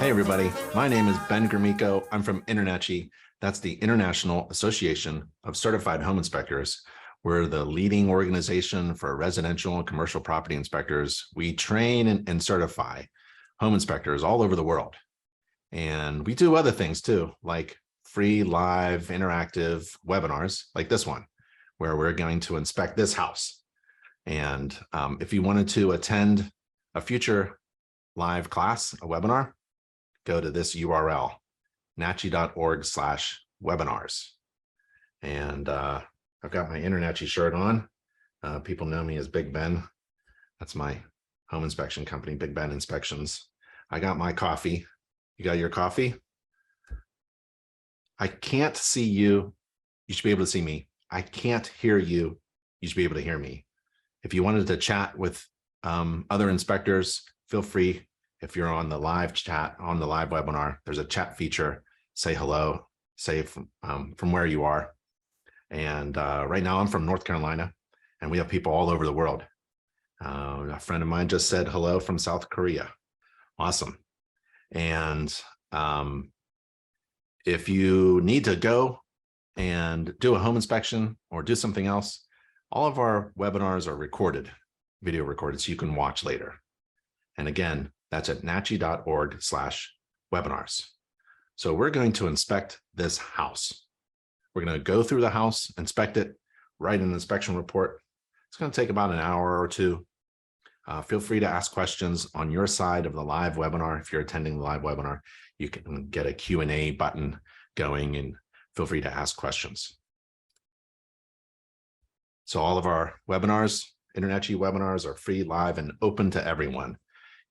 Hey everybody, my name is Ben Gromyko. I'm from InterNACHI. That's the International Association of Certified Home Inspectors. We're the leading organization for residential and commercial property inspectors. We train and certify home inspectors all over the world. And we do other things too, like free, live, interactive webinars like this one, where we're going to inspect this house. And if you wanted to attend a future live class, a webinar, go to this URL, nachi.org/webinars. And I've got my InterNACHI shirt on. People know me as Big Ben. That's my home inspection company, Big Ben Inspections. I got my coffee. You got your coffee? I can't see you. You should be able to see me. I can't hear you. You should be able to hear me. If you wanted to chat with other inspectors, feel free. If you're on the live chat, on the live webinar, there's a chat feature. Say hello, say from where you are. And right now I'm from North Carolina, and we have people all over the world. A friend of mine just said hello from South Korea. Awesome. And if you need to go and do a home inspection or do something else, all of our webinars are recorded, video recorded, so you can watch later. And again, that's at nachi.org/webinars. So we're going to inspect this house. We're going to go through the house, inspect it, write an inspection report. It's going to take about an hour or two. Feel free to ask questions on your side of the live webinar. If you're attending the live webinar, you can get a Q&A button going and feel free to ask questions. So all of our webinars, InterNACHI webinars, are free, live, and open to everyone.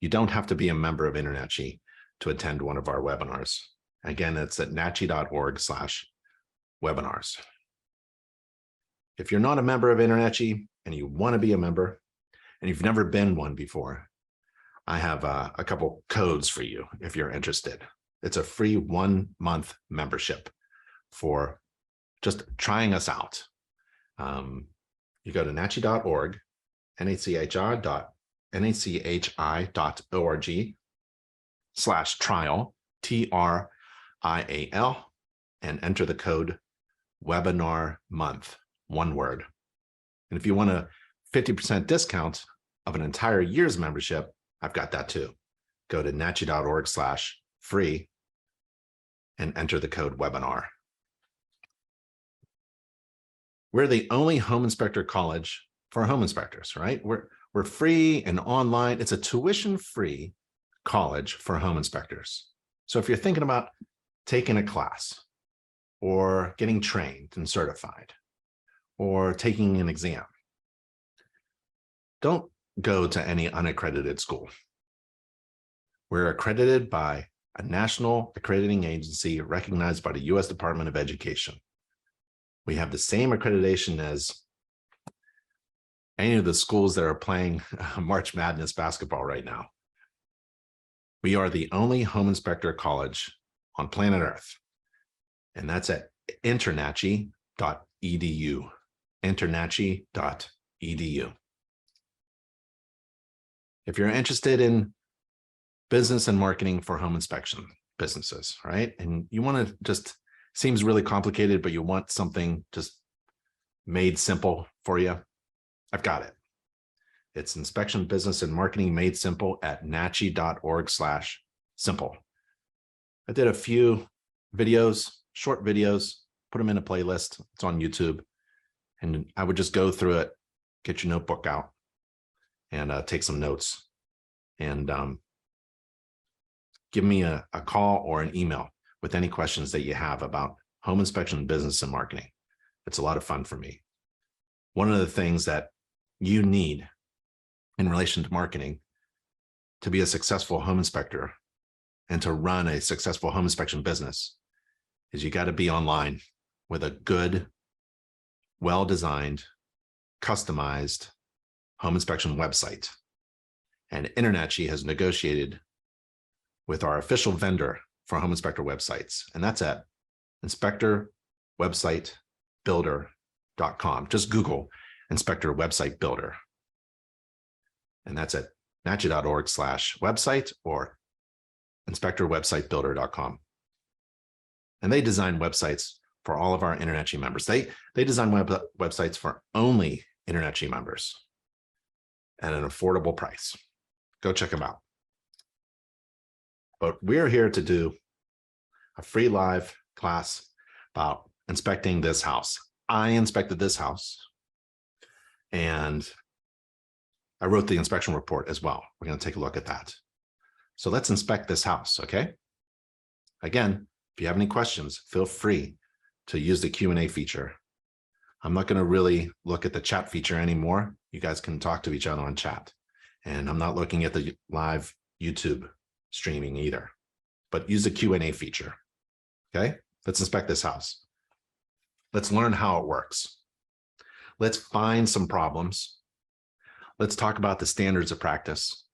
You don't have to be a member of InterNACHI to attend one of our webinars. Again, it's at nachi.org/webinars. If you're not a member of InterNACHI and you want to be a member, and you've never been one before, I have a couple codes for you if you're interested. It's a free 1-month membership for just trying us out. You go to nachi.org, nachi.org/trial, TRIAL, and enter the code webinar month, one word. And if you want a 50% discount of an entire year's membership, I've got that too. Go to nachi.org/free and enter the code webinar. We're the only home inspector college for home inspectors, right? We're free and online. It's a tuition-free college for home inspectors. So if you're thinking about taking a class or getting trained and certified or taking an exam, don't go to any unaccredited school. We're accredited by a national accrediting agency recognized by the U.S. Department of Education. We have the same accreditation as any of the schools that are playing March Madness basketball right now. We are the only home inspector college on planet Earth, and that's at InterNACHI.edu, InterNACHI.edu. If you're interested in business and marketing for home inspection businesses, right? And you want to just, seems really complicated, but you want something just made simple for you, I've got it. It's inspection, business, and marketing made simple at nachi.org/simple. I did a few videos, short videos, put them in a playlist. It's on YouTube. And I would just go through it, get your notebook out, and take some notes. And give me a call or an email with any questions that you have about home inspection, business, and marketing. It's a lot of fun for me. One of the things that you need in relation to marketing to be a successful home inspector and to run a successful home inspection business is you got to be online with a good, well-designed, customized home inspection website. And InterNACHI has negotiated with our official vendor for home inspector websites, and that's at inspectorwebsitebuilder.com. Just Google Inspector Website Builder. And that's at nachi.org/website or inspectorwebsitebuilder.com. And they design websites for all of our InterNACHI members. They design websites for only InterNACHI members at an affordable price. Go check them out. But we're here to do a free live class about inspecting this house. I inspected this house and I wrote the inspection report as well. We're going to take a look at that. So let's inspect this house, okay? Again, if you have any questions, feel free to use the Q&A feature. I'm not going to really look at the chat feature anymore. You guys can talk to each other on chat. And I'm not looking at the live YouTube streaming either, but use the Q&A feature, okay? Let's inspect this house. Let's learn how it works. Let's find some problems. Let's talk about the standards of practice.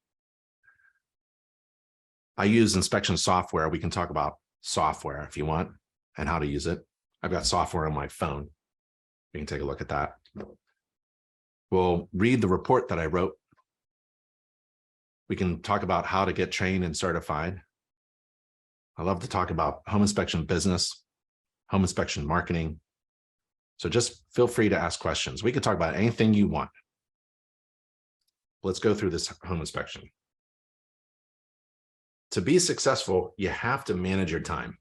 I use inspection software. We can talk about software if you want and how to use it. I've got software on my phone. You can take a look at that. We'll read the report that I wrote. We can talk about how to get trained and certified. I love to talk about home inspection business, home inspection marketing. So just feel free to ask questions. We can talk about anything you want. Let's go through this home inspection. To be successful, you have to manage your time.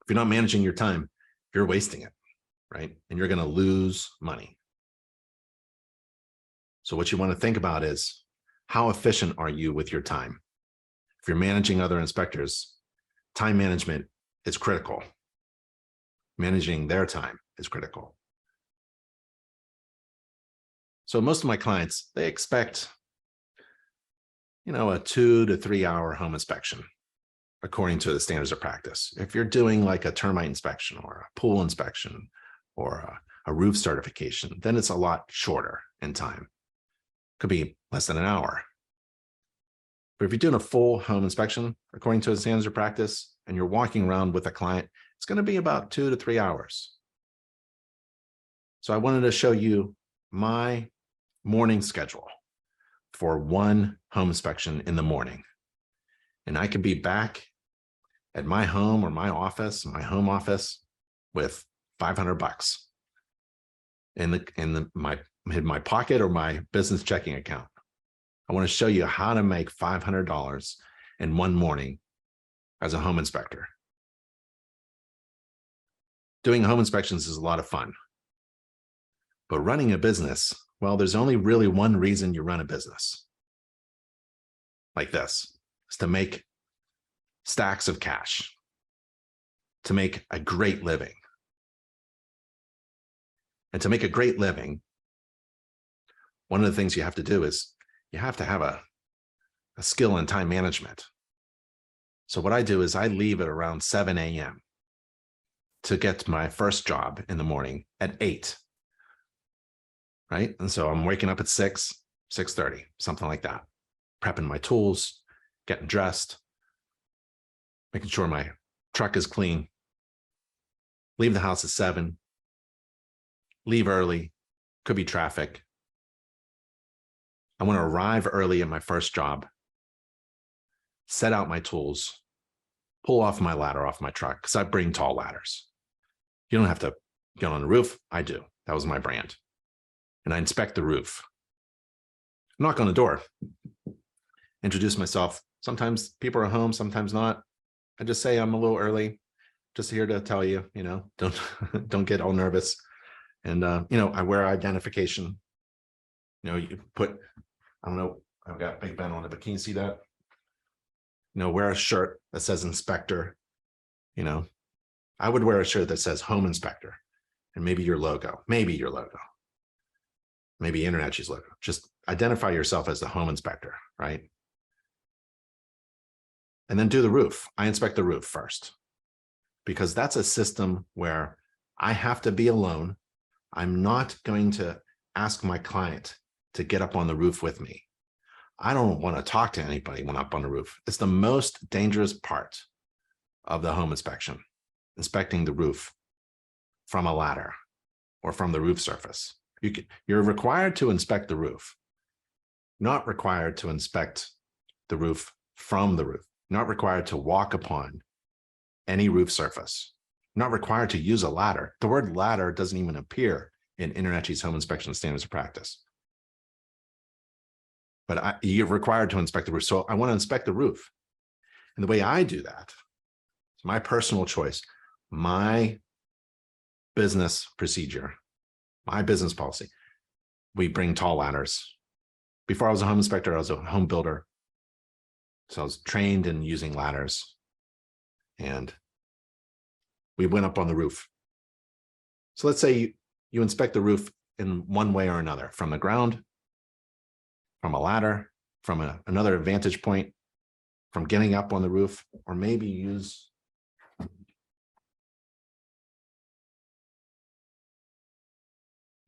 If you're not managing your time, you're wasting it, right? And you're going to lose money. So what you want to think about is, how efficient are you with your time? If you're managing other inspectors, time management is critical. Managing their time is critical. So most of my clients, they expect, a 2 to 3 hour home inspection according to the standards of practice. If you're doing like a termite inspection or a pool inspection or a roof certification, then it's a lot shorter in time. Could be less than an hour. But if you're doing a full home inspection according to the standards of practice and you're walking around with a client, it's going to be about 2 to 3 hours. So I wanted to show you my morning schedule for one home inspection in the morning. And I could be back at my home or my office, my home office, with $500 in my pocket or my business checking account. I want to show you how to make $500 in one morning as a home inspector. Doing home inspections is a lot of fun. But running a business, well, there's only really one reason you run a business like this. Is to make stacks of cash, to make a great living. And to make a great living, one of the things you have to do is you have to have a skill in time management. So what I do is I leave at around 7 a.m. to get to my first job in the morning at 8. Right? And so I'm waking up at 6:30, something like that, prepping my tools, getting dressed, making sure my truck is clean, leave the house at 7, leave early, could be traffic. I want to arrive early at my first job, set out my tools, pull off my ladder off my truck, because I bring tall ladders. You don't have to get on the roof. I do. That was my brand. And I inspect the roof. Knock on the door. Introduce myself. Sometimes people are home, sometimes not. I just say I'm a little early, just here to tell you, don't get all nervous. And, I wear identification. You put, I don't know, I've got Big Ben on it, but can you see that? Wear a shirt that says inspector. I would wear a shirt that says home inspector, and maybe your logo, maybe InterNACHI's logo. Just identify yourself as the home inspector, right? And then do the roof. I inspect the roof first, because that's a system where I have to be alone. I'm not going to ask my client to get up on the roof with me. I don't want to talk to anybody when I'm up on the roof. It's the most dangerous part of the home inspection, inspecting the roof from a ladder or from the roof surface. You're required to inspect the roof, not required to inspect the roof from the roof. You're not required to walk upon any roof surface. You're not required to use a ladder. The word ladder doesn't even appear in InterNACHI's home inspection standards of practice. But you're required to inspect the roof. So I want to inspect the roof. And the way I do that, it's my personal choice, my business procedure, my business policy. We bring tall ladders. Before I was a home inspector, I was a home builder. So I was trained in using ladders. And we went up on the roof. So let's say you inspect the roof in one way or another, from the ground, from a ladder, from another vantage point, from getting up on the roof, or maybe use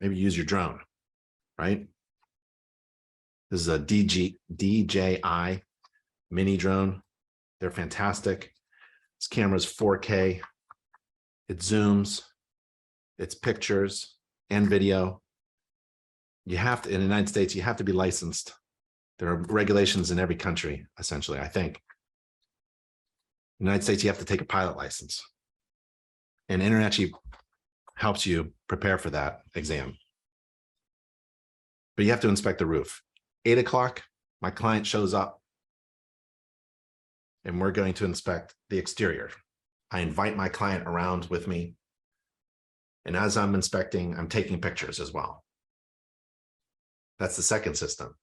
your drone, right? This is a DJI mini drone. They're fantastic. This camera's 4K. It zooms, it's pictures and video. You have to, in the United States, you have to be licensed. There are regulations in every country, essentially, I think. In the United States, you have to take a pilot license. And InterNACHI helps you prepare for that exam. But you have to inspect the roof. 8 o'clock, my client shows up and we're going to inspect the exterior. I invite my client around with me. And as I'm inspecting, I'm taking pictures as well. That's the second system.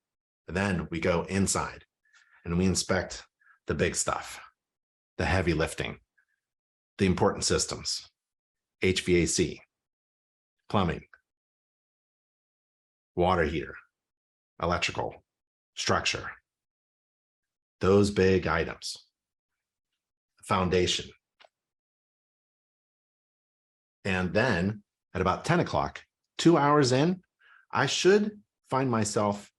And then we go inside and we inspect the big stuff, the heavy lifting, the important systems, HVAC, plumbing, water heater, electrical, structure, those big items, foundation. And then at about 10 o'clock, 2 hours in, I should find myself,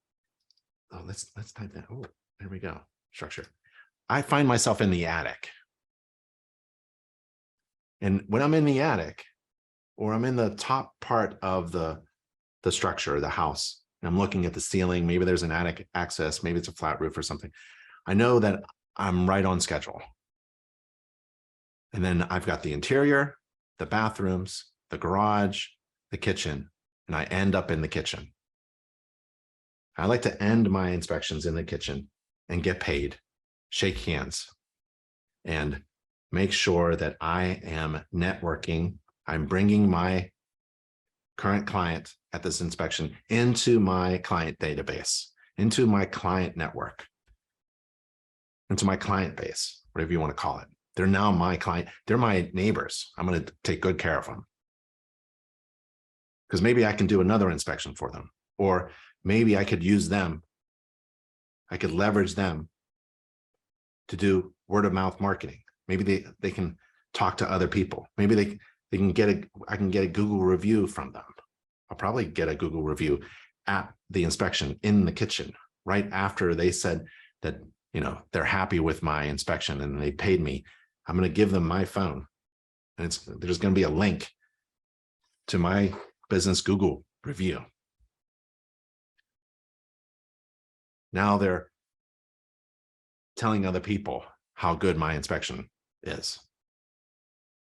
oh, let's type that. Oh, there we go. Structure. I find myself in the attic. And when I'm in the attic, or I'm in the top part of the structure, the house, and I'm looking at the ceiling, maybe there's an attic access, maybe it's a flat roof or something, I know that I'm right on schedule. And then I've got the interior, the bathrooms, the garage, the kitchen, and I end up in the kitchen. I like to end my inspections in the kitchen and get paid, shake hands, and make sure that I am networking. I'm bringing my current client at this inspection into my client database, into my client network, into my client base, whatever you want to call it. They're now my client. They're my neighbors. I'm going to take good care of them. Because maybe I can do another inspection for them, or maybe I could use them. I could leverage them to do word of mouth marketing. Maybe they can talk to other people. Maybe they can I can get a Google review from them. I'll probably get a Google review at the inspection in the kitchen, right after they said that, you know, they're happy with my inspection and they paid me. I'm going to give them my phone, and there's going to be a link to my business Google review. Now they're telling other people how good my inspection is.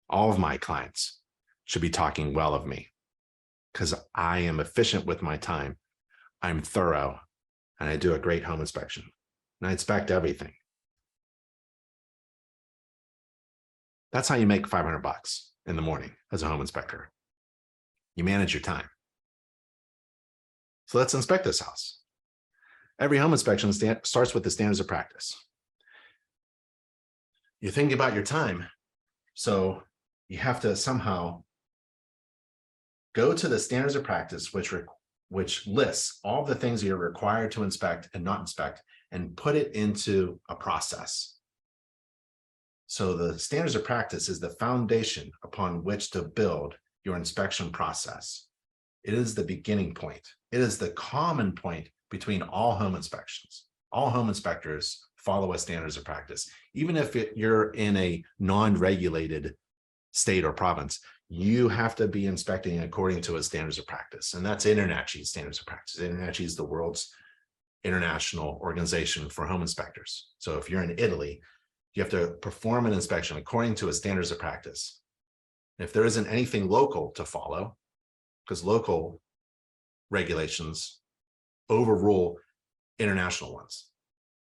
All of my clients should be talking well of me because I am efficient with my time. I'm thorough, and I do a great home inspection, and I inspect everything. That's how you make $500 in the morning as a home inspector. You manage your time. So let's inspect this house. Every home inspection starts with the standards of practice. You're thinking about your time, so you have to somehow go to the standards of practice, which lists all the things you're required to inspect and not inspect, and put it into a process. So the standards of practice is the foundation upon which to build your inspection process. It is the beginning point. It is the common point between all home inspections. All home inspectors follow a standards of practice. Even if you're in a non-regulated state or province, you have to be inspecting according to a standards of practice. And that's InterNACHI standards of practice. InterNACHI is the world's international organization for home inspectors. So if you're in Italy, you have to perform an inspection according to a standards of practice. And if there isn't anything local to follow, because local regulations overrule international ones.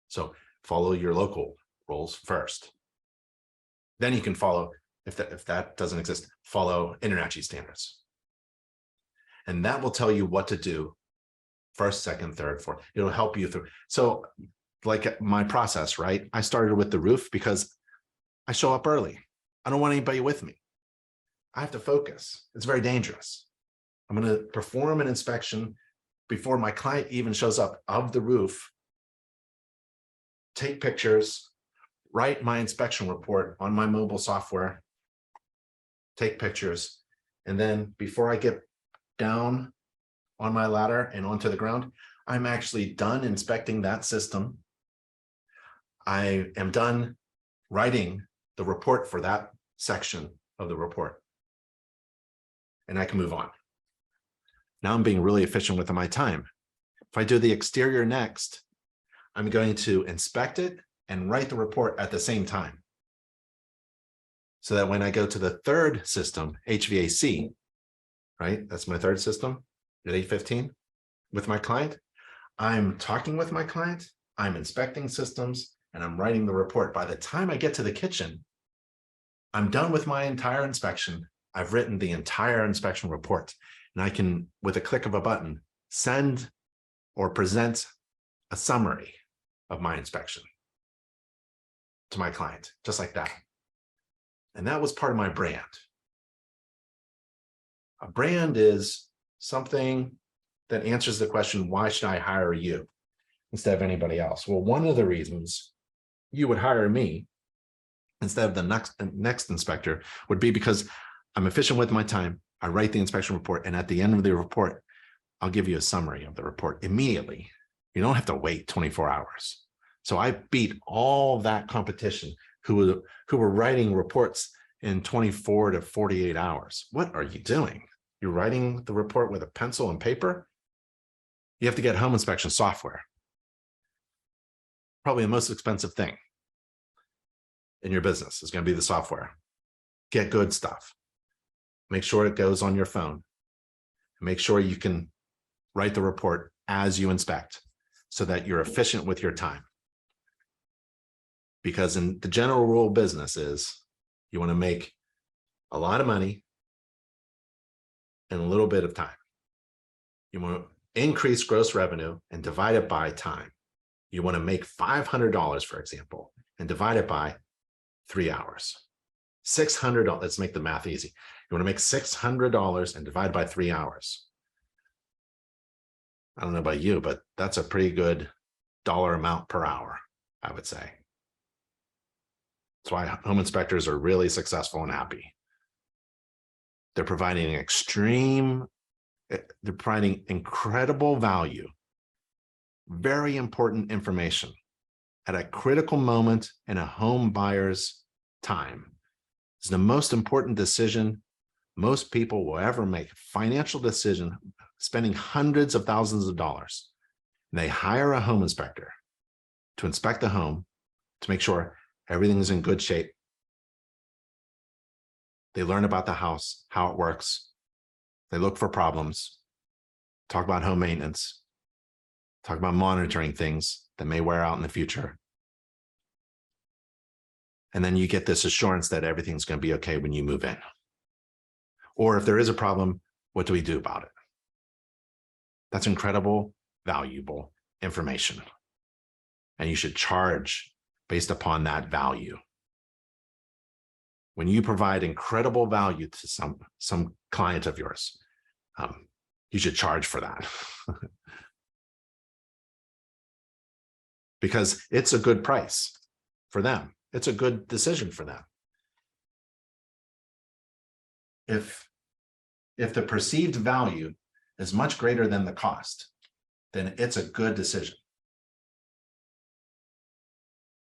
So follow your local rules first. Then you can follow, if that doesn't exist, follow InterNACHI standards. And that will tell you what to do first, second, third, fourth. It'll help you through. So like my process, right? I started with the roof because I show up early. I don't want anybody with me. I have to focus. It's very dangerous. I'm going to perform an inspection before my client even shows up of the roof, take pictures, write my inspection report on my mobile software, take pictures, and then before I get down on my ladder and onto the ground, I'm actually done inspecting that system. I am done writing the report for that section of the report, and I can move on. Now I'm being really efficient with my time. If I do the exterior next, I'm going to inspect it and write the report at the same time. So that when I go to the third system, HVAC, right? That's my third system at 8:15 with my client. I'm talking with my client, I'm inspecting systems, and I'm writing the report. By the time I get to the kitchen, I'm done with my entire inspection. I've written the entire inspection report, and I can, with a click of a button, send or present a summary of my inspection to my client, just like that. And that was part of my brand. A brand is something that answers the question, why should I hire you instead of anybody else? Well, one of the reasons you would hire me instead of the next inspector would be because I'm efficient with my time. I write the inspection report, and at the end of the report, I'll give you a summary of the report immediately. You don't have to wait 24 hours. So I beat all that competition who were writing reports in 24 to 48 hours. What are you doing? You're writing the report with a pencil and paper? You have to get home inspection software. Probably the most expensive thing in your business is going to be the software. Get good stuff. Make sure it goes on your phone. Make sure you can write the report as you inspect so that you're efficient with your time. Because in the general rule of business is you want to make a lot of money in a little bit of time. You want to increase gross revenue and divide it by time. You want to make $500, for example, and divide it by 3 hours. $600, let's make the math easy. You want to make $600 and divide by 3 hours. I don't know about you, but that's a pretty good dollar amount per hour, I would say. That's why home inspectors are really successful and happy. They're providing they're providing incredible value, very important information at a critical moment in a home buyer's time. It's the most important decision most people will ever make, financial decision, spending hundreds of thousands of dollars. And they hire a home inspector to inspect the home to make sure everything is in good shape. They learn about the house, how it works. They look for problems, talk about home maintenance, talk about monitoring things that may wear out in the future. And then you get this assurance that everything's going to be okay when you move in. Or if there is a problem, what do we do about it? That's incredible, valuable information. And you should charge based upon that value. When you provide incredible value to some client of yours, you should charge for that. Because it's a good price for them. It's a good decision for them. If the perceived value is much greater than the cost, then it's a good decision.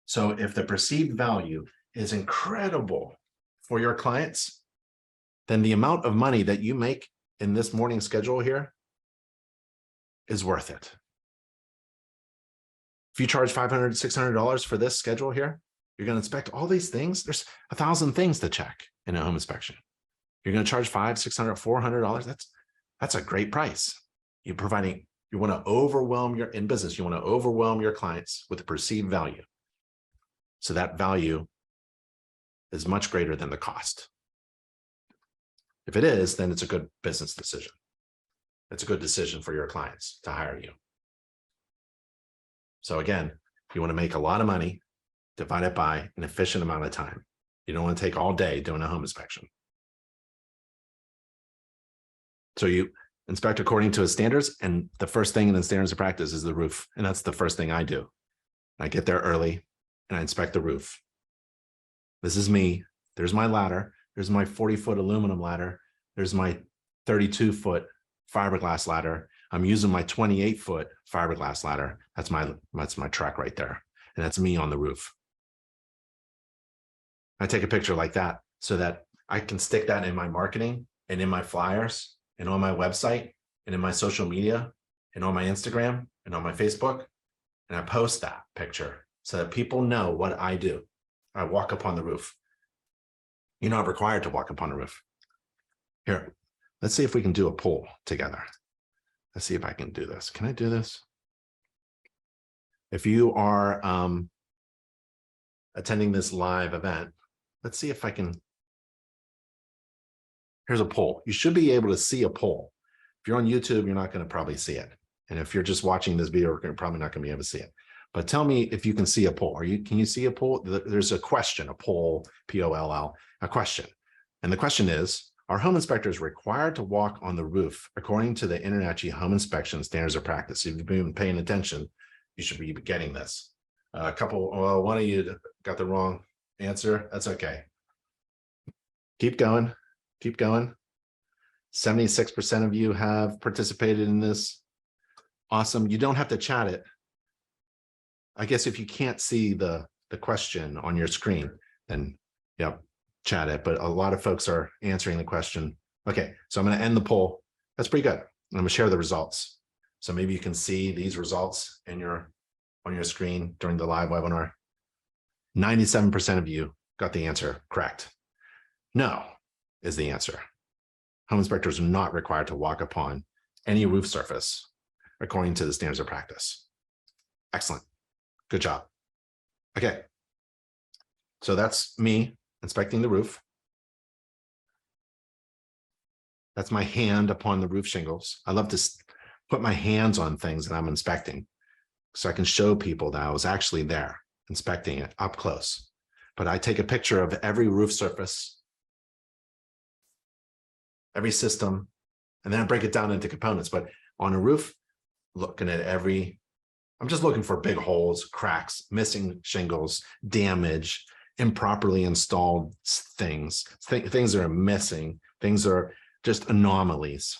So if the perceived value is incredible for your clients, then the amount of money that you make in this morning schedule here is worth it. If you charge $500, $600 for this schedule here, you're going to inspect all these things. There's 1,000 things to check in a home inspection. You're going to charge $500, $600, $400. That's a great price. You want to overwhelm in business. You want to overwhelm your clients with the perceived value. So that value is much greater than the cost. If it is, then it's a good business decision. It's a good decision for your clients to hire you. So again, you want to make a lot of money, divide it by an efficient amount of time. You don't want to take all day doing a home inspection. So you inspect according to his standards, and the first thing in the standards of practice is the roof. And that's the first thing I do. I get there early and I inspect the roof. This is me. There's my ladder. There's my 40-foot aluminum ladder. There's my 32-foot fiberglass ladder. I'm using my 28-foot fiberglass ladder. That's my track right there. And that's me on the roof. I take a picture like that so that I can stick that in my marketing and in my flyers and on my website and in my social media and on my Instagram and on my Facebook. And I post that picture so that people know what I do. I walk up on the roof. You're not required to walk up on the roof. Here, let's see if we can do a poll together. Let's see if I can do this. Can I do this? If you are attending this live event, let's see if I can. Here's a poll. You should be able to see a poll. If you're on YouTube, you're not going to probably see it. And if you're just watching this video, you're probably not going to be able to see it. But tell me if you can see a poll. Can you see a poll? There's a question, a poll, P-O-L-L, a question. And the question is, are home inspectors required to walk on the roof according to the InterNACHI home inspection standards of practice? If you've been paying attention, you should be getting this. One of you got the wrong answer. That's okay. Keep going. Keep going. 76% of you have participated in this. Awesome. You don't have to chat it. I guess if you can't see the question on your screen, then yep, chat it. But a lot of folks are answering the question. Okay, so I'm going to end the poll. That's pretty good. I'm going to share the results. So maybe you can see these results on your screen during the live webinar. 97% of you got the answer correct. No is the answer. Home inspectors are not required to walk upon any roof surface according to the standards of practice. Excellent. Good job. Okay. So that's me inspecting the roof. That's my hand upon the roof shingles. I love to put my hands on things that I'm inspecting so I can show people that I was actually there inspecting it up close. But I take a picture of every roof surface, every system, and then I break it down into components. But on a roof, looking at I'm just looking for big holes, cracks, missing shingles, damage, improperly installed things that are missing, things are just anomalies.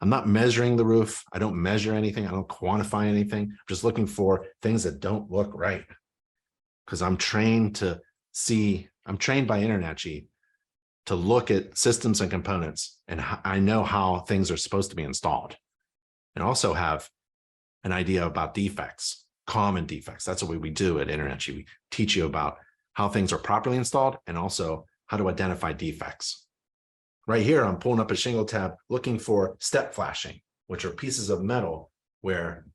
I'm not measuring the roof. I don't measure anything. I don't quantify anything. I'm just looking for things that don't look right. Because I'm trained by InterNACHI to look at systems and components, and I know how things are supposed to be installed, and also have an idea about defects, common defects. That's what we do at InterNACHI. We teach you about how things are properly installed and also how to identify defects. Right here, I'm pulling up a shingle tab looking for step flashing, which are pieces of metal where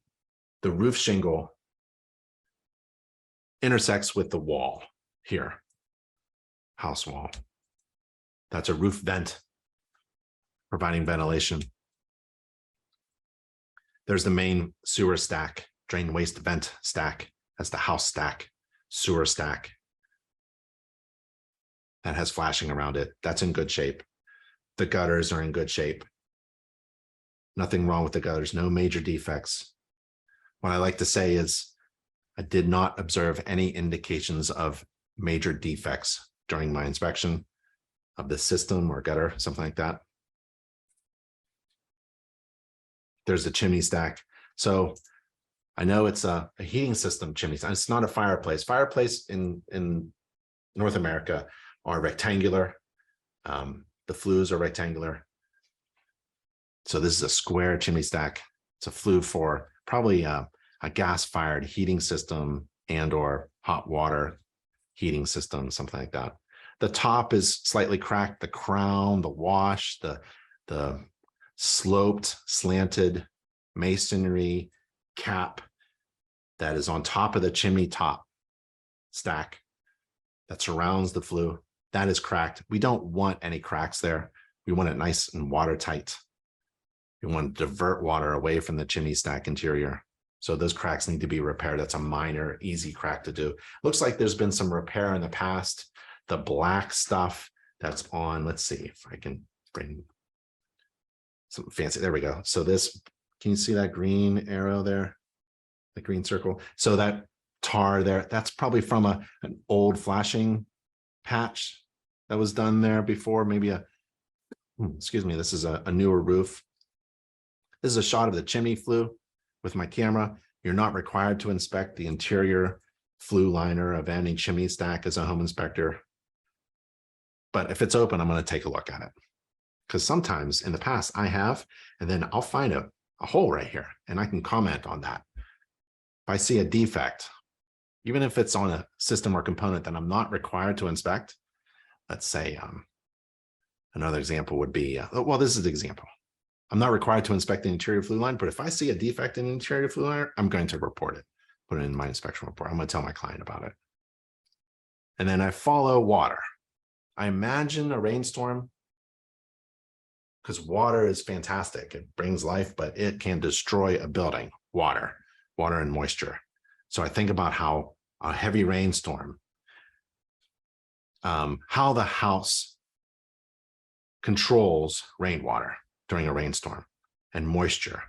the roof shingle intersects with the wall here, house wall. That's a roof vent, providing ventilation. There's the main sewer stack, drain waste vent stack. That's the house stack, sewer stack. That has flashing around it. That's in good shape. The gutters are in good shape. Nothing wrong with the gutters, no major defects. What I like to say is I did not observe any indications of major defects during my inspection of the system or gutter, something like that. There's a chimney stack. So I know it's a heating system chimney stack. It's not a fireplace. Fireplace in North America are rectangular. The flues are rectangular. So this is a square chimney stack. It's a flue for probably a gas-fired heating system and or hot water heating system, something like that. The top is slightly cracked, the crown, the wash, the sloped, slanted masonry cap that is on top of the chimney top stack that surrounds the flue, that is cracked. We don't want any cracks there. We want it nice and watertight. We want to divert water away from the chimney stack interior. So those cracks need to be repaired. That's a minor, easy crack to do. Looks like there's been some repair in the past. The black stuff that's on, let's see if I can bring some fancy, there we go. So this, can you see that green arrow there? The green circle. So that tar there, that's probably from an old flashing patch that was done there before, maybe excuse me, this is a newer roof. This is a shot of the chimney flue with my camera. You're not required to inspect the interior flue liner of any chimney stack as a home inspector. But if it's open, I'm going to take a look at it. Because sometimes in the past I have, and then I'll find a hole right here and I can comment on that. If I see a defect, even if it's on a system or component that I'm not required to inspect, let's say another example would be, well, this is the example. I'm not required to inspect the interior flue line, but if I see a defect in the interior flue liner, I'm going to report it, put it in my inspection report. I'm going to tell my client about it. And then I follow water. I imagine a rainstorm, because water is fantastic. It brings life, but it can destroy a building, water and moisture. So I think about how a heavy rainstorm, how the house controls rainwater during a rainstorm and moisture.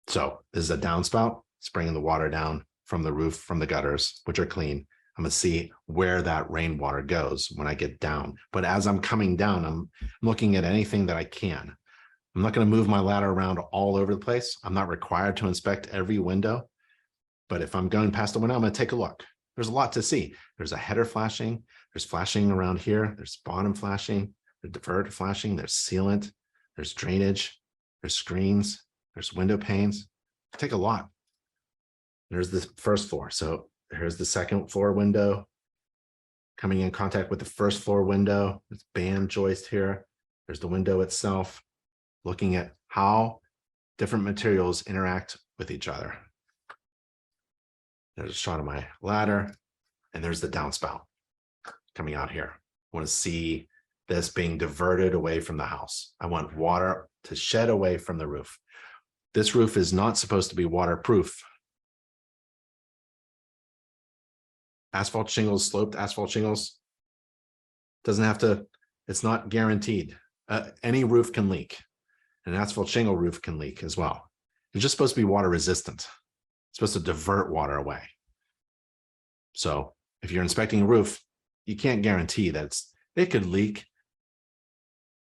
So this is a downspout. It's bringing the water down from the roof, from the gutters, which are clean. I'm going to see where that rainwater goes when I get down. But as I'm coming down, I'm looking at anything that I can. I'm not going to move my ladder around all over the place. I'm not required to inspect every window. But if I'm going past the window, I'm going to take a look. There's a lot to see. There's a header flashing. There's flashing around here. There's bottom flashing. There's divert flashing. There's sealant. There's drainage. There's screens. There's window panes. Take a lot. There's the first floor. So here's the second floor window coming in contact with the first floor window. There's band joist here. There's the window itself, looking at how different materials interact with each other. There's a shot of my ladder, and there's the downspout coming out here. I want to see this being diverted away from the house. I want water to shed away from the roof. This roof is not supposed to be waterproof. Asphalt shingles, sloped asphalt shingles, doesn't have to, it's not guaranteed. Any roof can leak. An asphalt shingle roof can leak as well. It's just supposed to be water resistant. It's supposed to divert water away. So if you're inspecting a roof, you can't guarantee that it could leak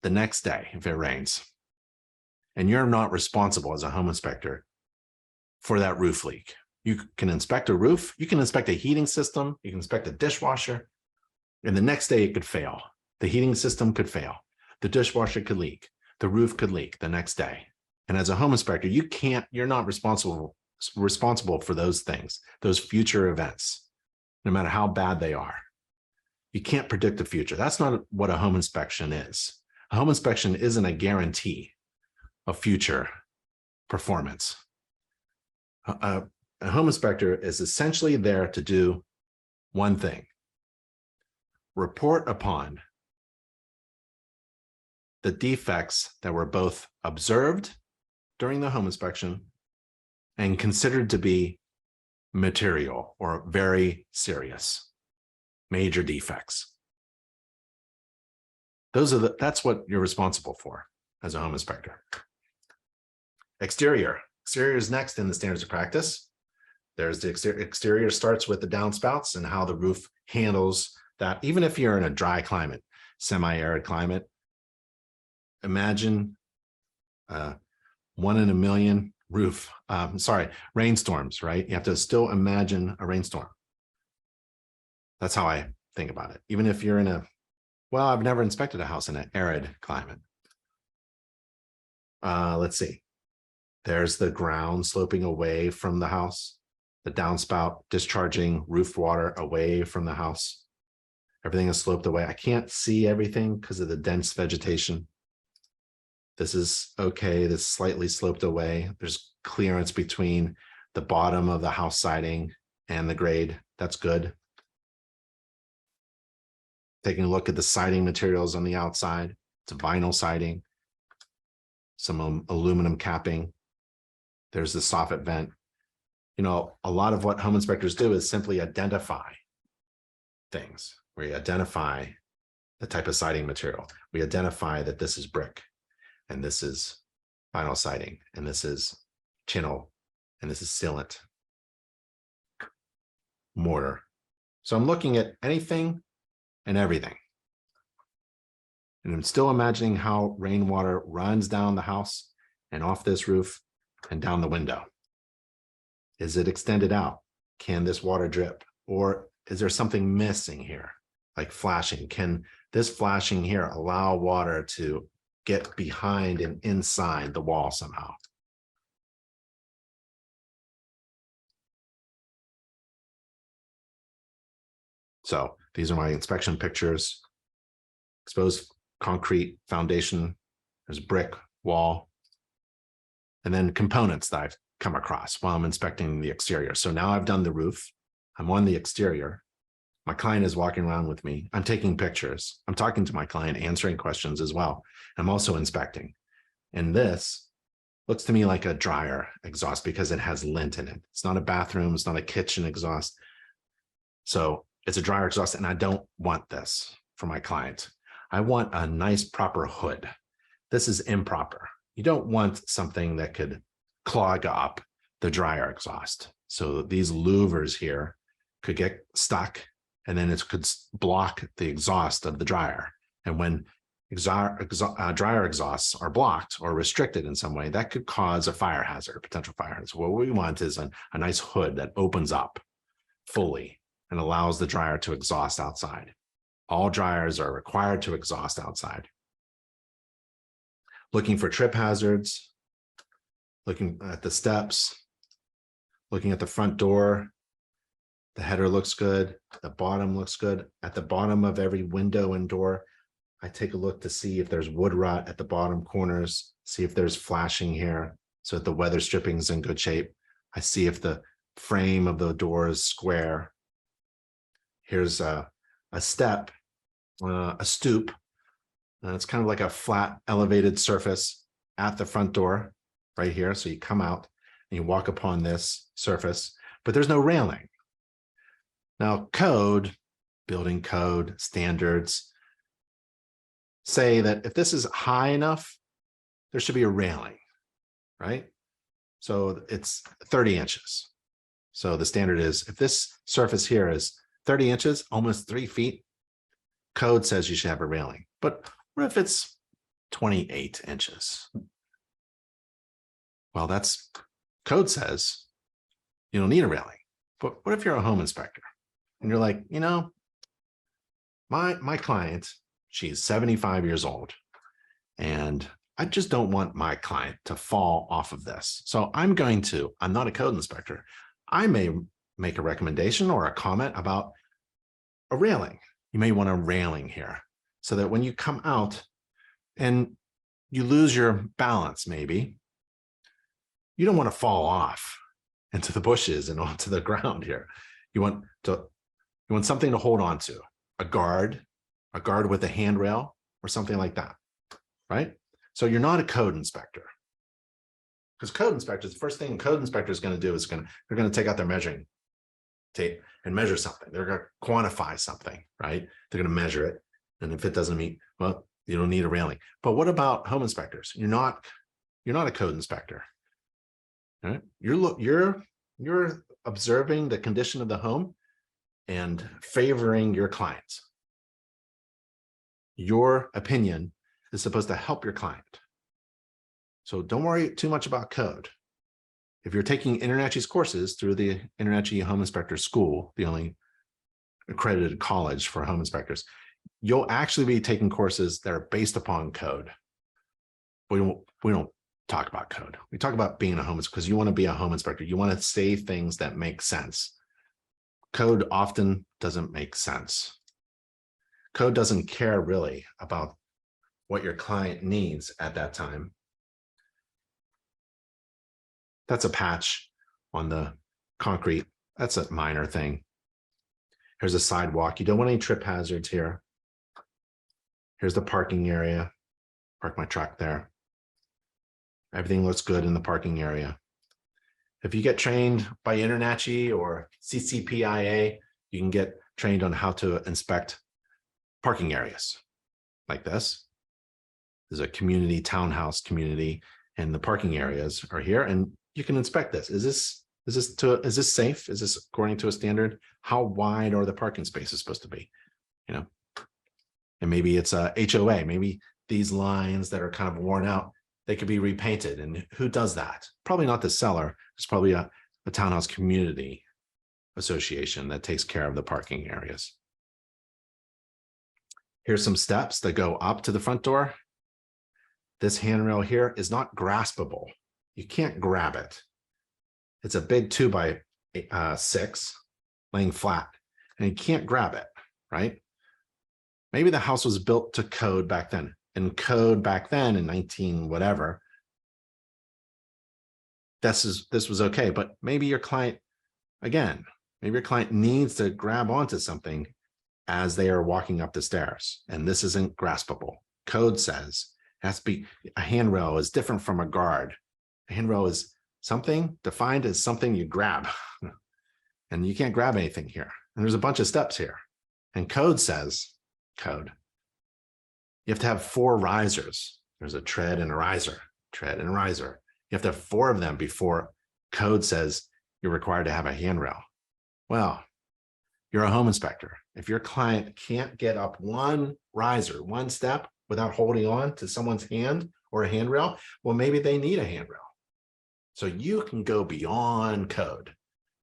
the next day if it rains. And you're not responsible as a home inspector for that roof leak. You can inspect a roof, you can inspect a heating system, you can inspect a dishwasher, and the next day it could fail. The heating system could fail. The dishwasher could leak. The roof could leak the next day. And as a home inspector, you're not responsible for those things, those future events, no matter how bad they are. You can't predict the future. That's not what a home inspection is. A home inspection isn't a guarantee of future performance. A home inspector is essentially there to do one thing: report upon the defects that were both observed during the home inspection and considered to be material or very serious, major defects. That's what you're responsible for as a home inspector. Exterior is next in the standards of practice. There's the exterior starts with the downspouts and how the roof handles that. Even if you're in a dry climate, semi-arid climate, imagine 1 in a million rainstorms, right? You have to still imagine a rainstorm. That's how I think about it. Even if you're in well, I've never inspected a house in an arid climate. Let's see. There's the ground sloping away from the house, the downspout discharging roof water away from the house. Everything is sloped away. I can't see everything because of the dense vegetation. This is okay. This is slightly sloped away. There's clearance between the bottom of the house siding and the grade. That's good. Taking a look at the siding materials on the outside. It's a vinyl siding, some aluminum capping. There's the soffit vent. You know, a lot of what home inspectors do is simply identify things. We identify the type of siding material. We identify that this is brick, and this is vinyl siding, and this is channel, and this is sealant, mortar. So I'm looking at anything and everything. And I'm still imagining how rainwater runs down the house and off this roof and down the window. Is it extended out? Can this water drip? Or is there something missing here, like flashing? Can this flashing here allow water to get behind and inside the wall somehow? So these are my inspection pictures. Exposed concrete foundation, there's brick wall, and then components that I've come across while I'm inspecting the exterior. So now I've done the roof. I'm on the exterior. My client is walking around with me. I'm taking pictures. I'm talking to my client, answering questions as well. I'm also inspecting. And this looks to me like a dryer exhaust because it has lint in it. It's not a bathroom. It's not a kitchen exhaust. So it's a dryer exhaust, and I don't want this for my client. I want a nice proper hood. This is improper. You don't want something that could clog up the dryer exhaust. So these louvers here could get stuck, and then it could block the exhaust of the dryer. And when dryer exhausts are blocked or restricted in some way, that could cause a fire hazard, a potential fire hazard. So what we want is a nice hood that opens up fully and allows the dryer to exhaust outside. All dryers are required to exhaust outside. Looking for trip hazards, looking at the steps, looking at the front door. The header looks good. The bottom looks good. At the bottom of every window and door, I take a look to see if there's wood rot at the bottom corners, see if there's flashing here, so that the weather stripping is in good shape. I see if the frame of the door is square. Here's a step, a stoop. It's kind of like a flat elevated surface at the front door right here. So you come out and you walk upon this surface, but there's no railing. Now, code, building code, standards say that if this is high enough, there should be a railing, right? So it's 30 inches. So the standard is if this surface here is 30 inches, almost 3 feet, code says you should have a railing. But what if it's 28 inches? Well, that's code says you don't need a railing. But what if you're a home inspector and you're like, you know, my client, she's 75 years old, and I just don't want my client to fall off of this. So I'm not a code inspector. I may make a recommendation or a comment about a railing. You may want a railing here so that when you come out and you lose your balance, maybe, you don't want to fall off into the bushes and onto the ground here. You want something to hold on to, a guard with a handrail or something like that, right? So you're not a code inspector, because code inspectors, the first thing a code inspector is going to do is they're going to take out their measuring tape and measure something. They're going to quantify something, right? They're going to measure it. And if it doesn't meet, well, you don't need a railing. But what about home inspectors? You're not a code inspector, right? You're observing the condition of the home and favoring your clients. Your opinion is supposed to help your client. So don't worry too much about code. If you're taking InterNACHI's courses through the InterNACHI Home Inspector School, the only accredited college for home inspectors, you'll actually be taking courses that are based upon code. We don't talk about code. We talk about being a home inspector because you want to be a home inspector. You want to say things that make sense. Code often doesn't make sense. Code doesn't care really about what your client needs at that time. That's a patch on the concrete. That's a minor thing. Here's a sidewalk. You don't want any trip hazards here. Here's the parking area. Park my truck there. Everything looks good in the parking area. If you get trained by InterNACHI or CCPIA, you can get trained on how to inspect parking areas like this. There's a community, townhouse community, and the parking areas are here, and you can inspect this. Is this safe? Is this according to a standard? How wide are the parking spaces supposed to be? You know, and maybe it's a HOA. Maybe these lines that are kind of worn out, they could be repainted. And who does that? Probably not the seller. It's probably a townhouse community association that takes care of the parking areas. Here's some steps that go up to the front door. This handrail here is not graspable. You can't grab it. It's a big 2x6 laying flat, and you can't grab it, right? Maybe the house was built to code back then, and code back then in 19 whatever, this was okay. But maybe your client, again, maybe your client needs to grab onto something as they are walking up the stairs, and this isn't graspable. Code says it has to be, a handrail is different from a guard. A handrail is something defined as something you grab, and you can't grab anything here. And there's a bunch of steps here, and code says, you have to have 4 risers. There's a tread and a riser, tread and a riser. You have to have 4 of them before code says you're required to have a handrail. Well, you're a home inspector. If your client can't get up 1 riser, 1 step without holding on to someone's hand or a handrail, well, maybe they need a handrail. So you can go beyond code.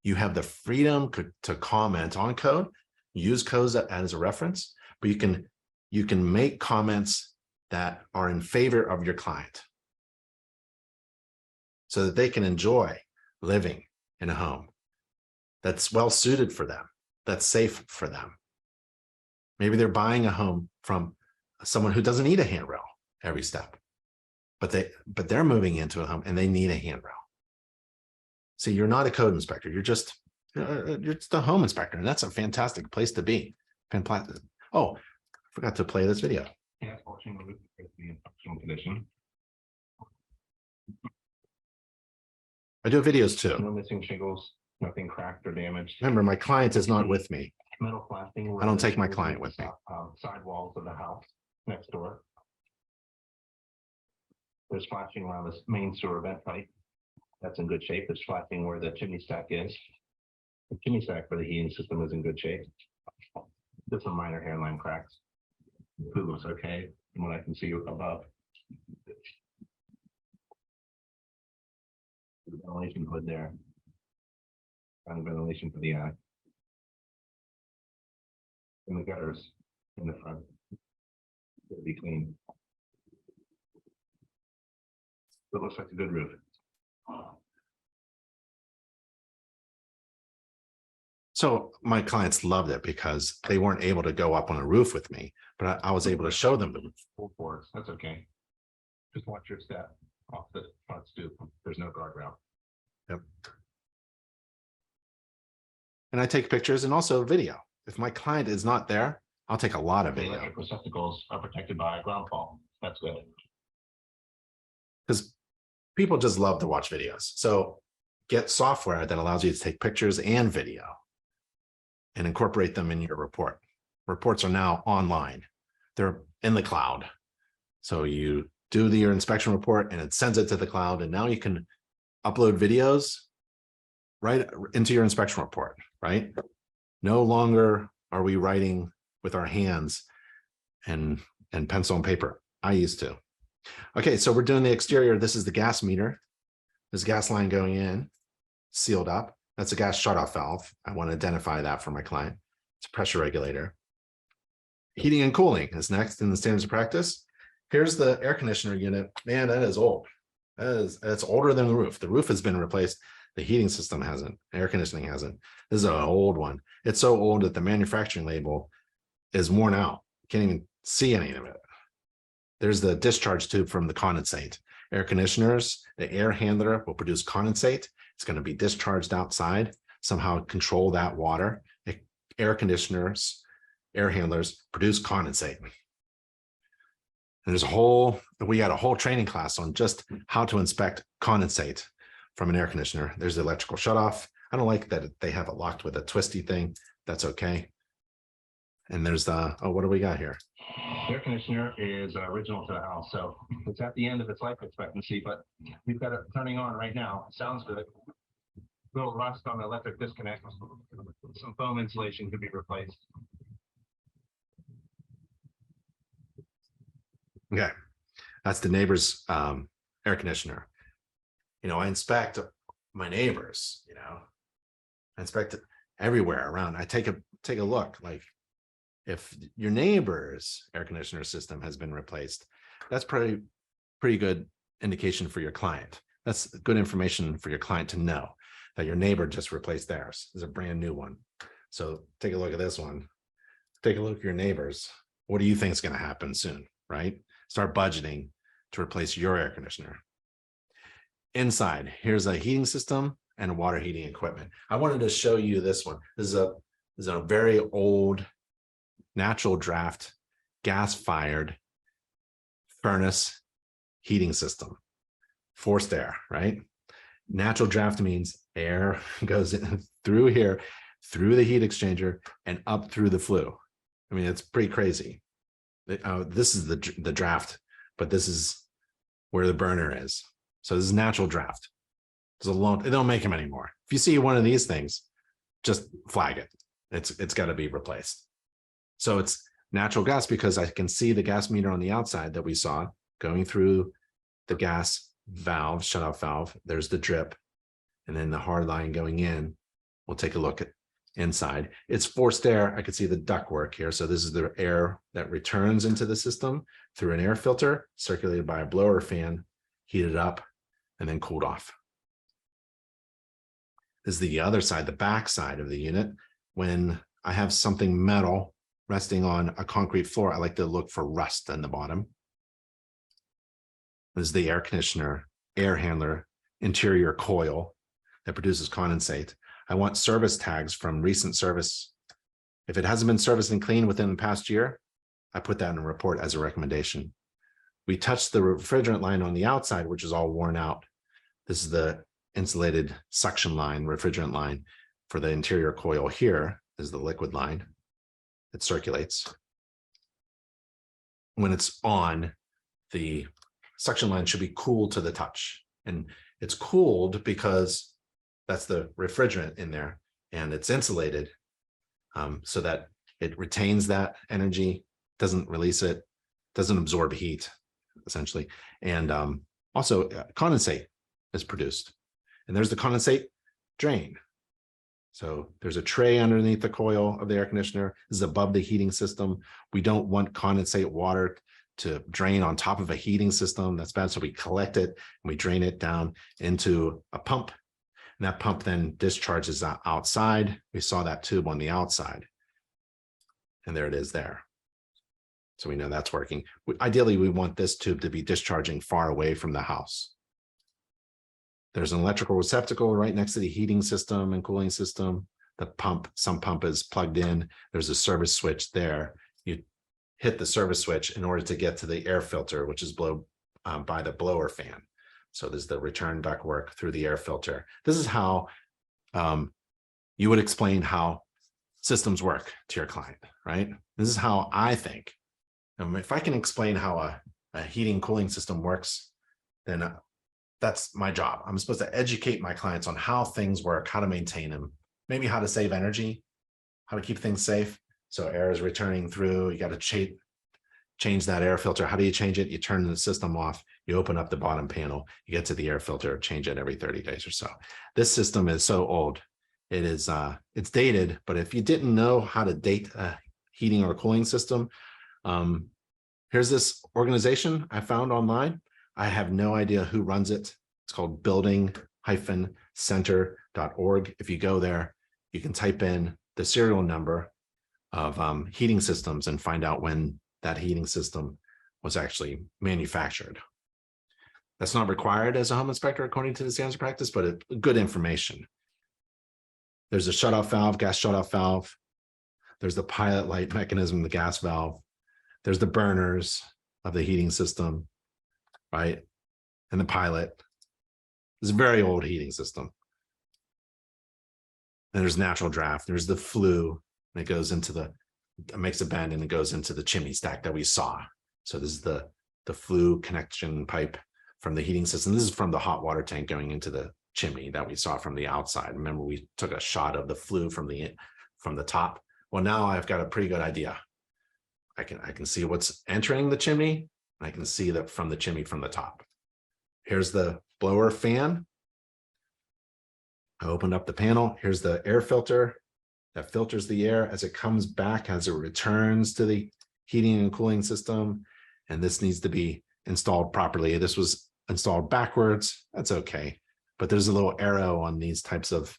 You have the freedom to comment on code, use codes as a reference, but you can make comments that are in favor of your client so that they can enjoy living in a home that's well suited for them, that's safe for them. Maybe they're buying a home from someone who doesn't need a handrail every step, but they're moving into a home and they need a handrail. See, you're not a code inspector. You're just a home inspector, and that's a fantastic place to be. Fantastic. Oh, forgot to play this video. Yeah, watching the roof is the instructional condition. I do videos too. No missing shingles, nothing cracked or damaged. Remember, my client is not with me. Metal flashing. I don't take my client with me. Side walls of the house next door. There's flashing around the main sewer vent pipe. That's in good shape. There's flashing where the chimney stack is. The chimney stack for the heating system is in good shape. There's some minor hairline cracks. The food looks okay from what I can see above. The ventilation hood there. Kind of ventilation for the eye. And the gutters in the front. It'll be clean. It looks like a good roof. So my clients loved it because they weren't able to go up on a roof with me, but I was able to show them the roof. Full force, that's okay. Just watch your step off the front stoop. There's no guardrail. Yep. And I take pictures and also video. If my client is not there, I'll take a lot of The video. electric receptacles are protected by a ground fault. That's good. Because people just love to watch videos. So get software that allows you to take pictures and video and incorporate them in your report. Reports are now online. They're in the cloud. So you do your inspection report and it sends it to the cloud. And now you can upload videos right into your inspection report, right? No longer are we writing with our hands and pencil and paper. I used to. Okay, so we're doing the exterior. This is the gas meter. There's gas line going in, sealed up. That's a gas shutoff valve. I want to identify that for my client. It's a pressure regulator. Heating and cooling is next in the standards of practice. Here's the air conditioner unit. Man, that is old. It's older than the roof. The roof has been replaced. The heating system hasn't. Air conditioning hasn't. This is an old one. It's so old that the manufacturing label is worn out. You can't even see any of it. There's the discharge tube from the condensate. Air conditioners, the air handler will produce condensate. It's going to be discharged outside, somehow control that water. Air conditioners, air handlers produce condensate. And we had a whole training class on just how to inspect condensate from an air conditioner. There's the electrical shutoff. I don't like that they have it locked with a twisty thing. That's okay. And there's the, oh, what do we got here? Air conditioner is original to the house, so it's at the end of its life expectancy, but we've got it turning on right now. Sounds good. Little rust on the electric disconnect. Some foam insulation could be replaced. Okay, that's the neighbor's air conditioner. I inspect my neighbors, I inspect it everywhere around. I take a look, like if your neighbor's air conditioner system has been replaced, that's pretty good indication for your client. That's good information for your client to know that your neighbor just replaced theirs. Is a brand new one. So take a look at this one. Take a look at your neighbors. What do you think is going to happen soon, right? Start budgeting to replace your air conditioner. Inside, here's a heating system and water heating equipment. I wanted to show you this one. This is a very old natural draft, gas-fired furnace heating system. Forced air, right? Natural draft means air goes in through here, through the heat exchanger, and up through the flue. I mean, it's pretty crazy. This is the draft, but this is where the burner is. So this is natural draft. They don't make them anymore. If you see one of these things, just flag it. It's got to be replaced. So it's natural gas because I can see the gas meter on the outside that we saw going through the gas valve, shutoff valve. There's the drip, and then the hard line going in. We'll take a look at inside. It's forced air. I can see the ductwork here. So this is the air that returns into the system through an air filter, circulated by a blower fan, heated up, and then cooled off. This is the other side, the back side of the unit. When I have something metal resting on a concrete floor, I like to look for rust on the bottom. This is the air conditioner, air handler, interior coil that produces condensate. I want service tags from recent service. If it hasn't been serviced and cleaned within the past year, I put that in a report as a recommendation. We touched the refrigerant line on the outside, which is all worn out. This is the insulated suction line, refrigerant line for the interior coil. Here is the liquid line. It circulates. When it's on, the suction line should be cool to the touch. And it's cooled because that's the refrigerant in there, and it's insulated so that it retains that energy, doesn't release it, doesn't absorb heat, essentially. And also condensate is produced. And there's the condensate drain. So there's a tray underneath the coil of the air conditioner. This is above the heating system. We don't want condensate water to drain on top of a heating system. That's bad. So we collect it and we drain it down into a pump. And that pump then discharges outside. We saw that tube on the outside. And there it is there. So we know that's working. Ideally, we want this tube to be discharging far away from the house. There's an electrical receptacle right next to the heating system and cooling system. The pump, some pump is plugged in. There's a service switch there. You hit the service switch in order to get to the air filter, which is blown by the blower fan. So there's the return ductwork through the air filter. This is how you would explain how systems work to your client, right? This is how I think. If I can explain how a heating cooling system works, then that's my job. I'm supposed to educate my clients on how things work, how to maintain them, maybe how to save energy, how to keep things safe. So air is returning through, you got to change that air filter. How do you change it? You turn the system off, you open up the bottom panel, you get to the air filter, change it every 30 days or so. This system is so old. It is, it's dated, but if you didn't know how to date a heating or cooling system, here's this organization I found online. I have no idea who runs it. It's called building-center.org. If you go there, you can type in the serial number of heating systems and find out when that heating system was actually manufactured. That's not required as a home inspector according to the standards of practice, but good information. There's a shutoff valve, gas shutoff valve. There's the pilot light mechanism, the gas valve. There's the burners of the heating system, right? And the pilot. It's a very old heating system. And there's natural draft. There's the flue, and it goes into it makes a bend and it goes into the chimney stack that we saw. So this is the flue connection pipe from the heating system. This is from the hot water tank going into the chimney that we saw from the outside. Remember, we took a shot of the flue from the top. Well, now I've got a pretty good idea. I can see what's entering the chimney. I can see that from the chimney from the top. Here's the blower fan. I opened up the panel. Here's the air filter that filters the air as it comes back, as it returns to the heating and cooling system. And this needs to be installed properly. This was installed backwards. That's okay. But there's a little arrow on these types of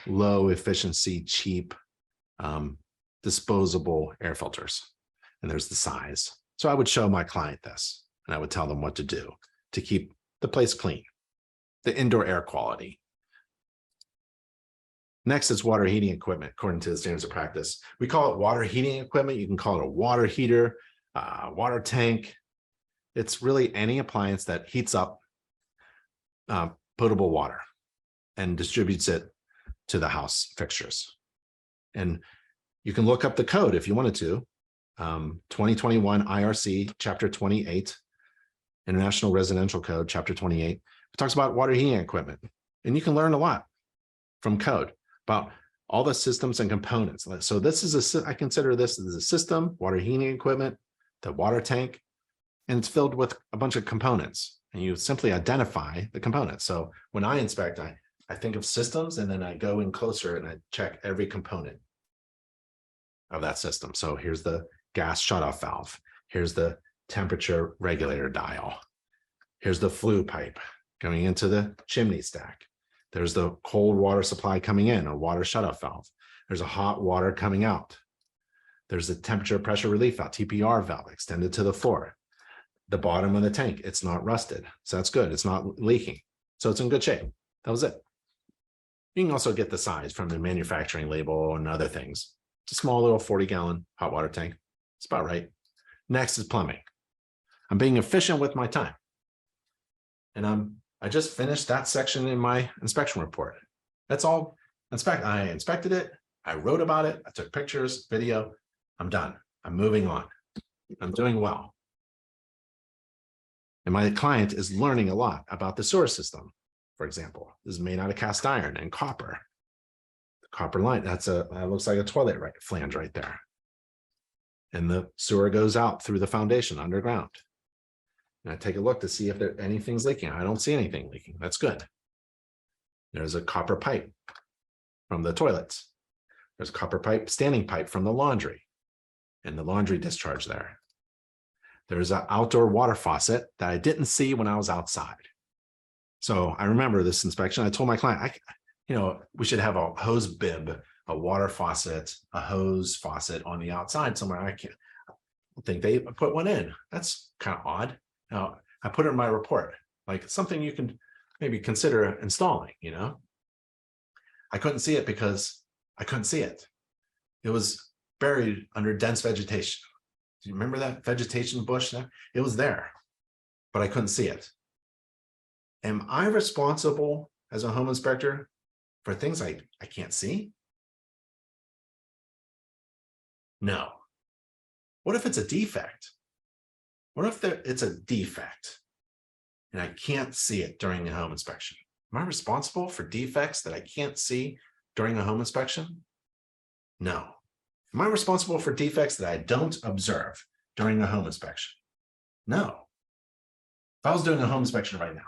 low efficiency, cheap, disposable air filters. And there's the size. So I would show my client this and I would tell them what to do to keep the place clean, the indoor air quality. Next is water heating equipment, according to the standards of practice. We call it water heating equipment. You can call it a water heater, water tank. It's really any appliance that heats up potable water and distributes it to the house fixtures. And you can look up the code if you wanted to. 2021 IRC, Chapter 28, International Residential Code, Chapter 28. It talks about water heating equipment. And you can learn a lot from code about all the systems and components. So this is I consider this as a system, water heating equipment, the water tank, and it's filled with a bunch of components. And you simply identify the components. So when I inspect, I think of systems, and then I go in closer and I check every component of that system. So here's the gas shutoff valve. Here's the temperature regulator dial. Here's the flue pipe going into the chimney stack. There's the cold water supply coming in, a water shutoff valve. There's a hot water coming out. There's the temperature pressure relief valve, TPR valve, extended to the floor. The bottom of the tank, it's not rusted. So that's good. It's not leaking. So it's in good shape. That was it. You can also get the size from the manufacturing label and other things. It's a small little 40-gallon hot water tank. It's about right. Next is plumbing. I'm being efficient with my time. And I just finished that section in my inspection report. That's all. I inspected it. I wrote about it. I took pictures, video. I'm done. I'm moving on. I'm doing well. And my client is learning a lot about the sewer system. For example, this is made out of cast iron and copper. The copper line, that looks like a toilet flange right there. And the sewer goes out through the foundation underground. And I take a look to see if anything's leaking. I don't see anything leaking. That's good. There's a copper pipe from the toilets. There's a copper pipe, standing pipe from the laundry and the laundry discharge there. There's an outdoor water faucet that I didn't see when I was outside. So I remember this inspection. I told my client, we should have a hose bib, a water faucet, a hose faucet on the outside somewhere. I think they put one in. That's kind of odd. Now, I put it in my report, like something you can maybe consider installing, I couldn't see it because I couldn't see it. It was buried under dense vegetation. Do you remember that vegetation bush there? It was there, but I couldn't see it. Am I responsible as a home inspector for things I can't see? No. What if it's a defect? What if it's a defect and I can't see it during a home inspection? Am I responsible for defects that I can't see during a home inspection? No. Am I responsible for defects that I don't observe during a home inspection? No. If I was doing a home inspection right now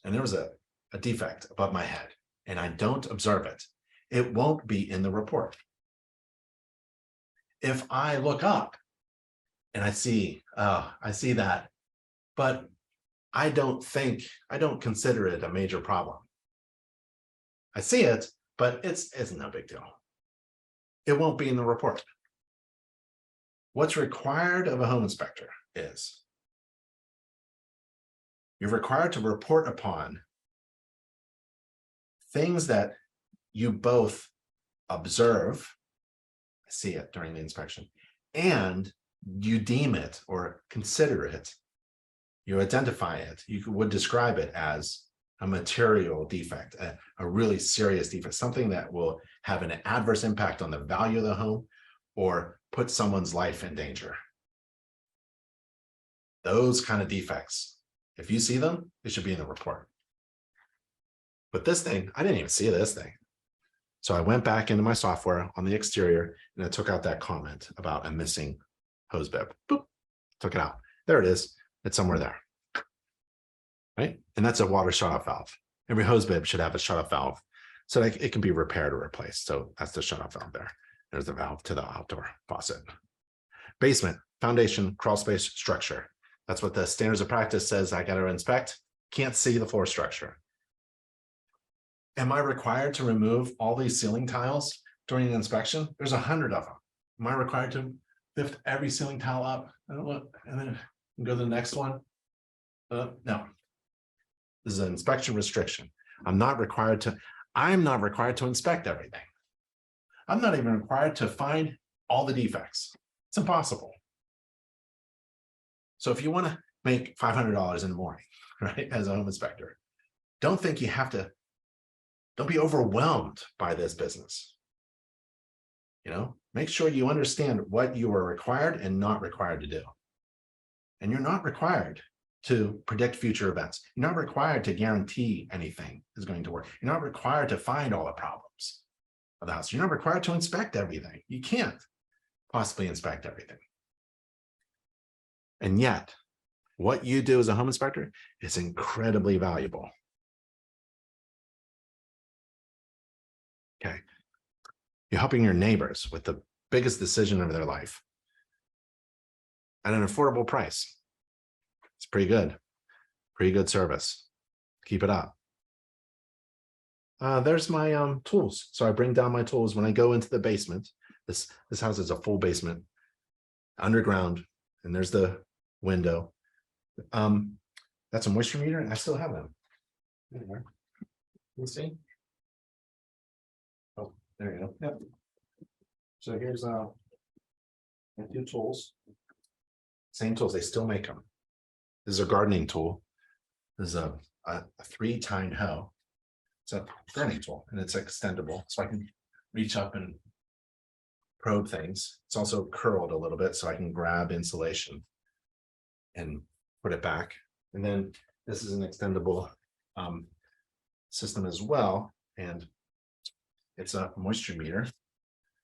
and there was a defect above my head and I don't observe it, it won't be in the report. If I look up and I see that but I don't consider it a major problem. I see it, but it's no big deal. It won't be in the report. What's required of a home inspector is you're required to report upon things that you both observe, see it during the inspection, and you deem it or consider it, you identify it, you would describe it as a material defect, a really serious defect, something that will have an adverse impact on the value of the home or put someone's life in danger. Those kind of defects, if you see them, it should be in the report. But this thing, I didn't even see this thing. So I went back into my software on the exterior and I took out that comment about a missing hose bib. Boop, took it out. There it is. It's somewhere there. Right? And that's a water shutoff valve. Every hose bib should have a shutoff valve so that it can be repaired or replaced. So that's the shutoff valve there. There's the valve to the outdoor faucet. Basement, foundation, crawl space, structure. That's what the standards of practice says I got to inspect. Can't see the floor structure. Am I required to remove all these ceiling tiles during an inspection? There's 100 of them. Am I required to lift every ceiling tile up and then go to the next one? No. This is an inspection restriction. I'm not required to inspect everything. I'm not even required to find all the defects. It's impossible. So if you want to make $500 in the morning, right, as a home inspector, don't think you have to, don't be overwhelmed by this business. You know, make sure you understand what you are required and not required to do. And you're not required to predict future events. You're not required to guarantee anything is going to work. You're not required to find all the problems of the house. You're not required to inspect everything. You can't possibly inspect everything. And yet, what you do as a home inspector is incredibly valuable. Okay. You're helping your neighbors with the biggest decision of their life at an affordable price. It's pretty good service. Keep it up. There's my tools. So I bring down my tools when I go into the basement. This house is a full basement, underground, and there's the window. That's a moisture meter, and I still have them. There. You see? Oh, there you go. Yep. So here's a few tools. Same tools, they still make them. This is a gardening tool. This is a 3-tined hoe. It's a gardening tool and it's extendable. So I can reach up and probe things. It's also curled a little bit so I can grab insulation and put it back. And then this is an extendable system as well. And it's a moisture meter.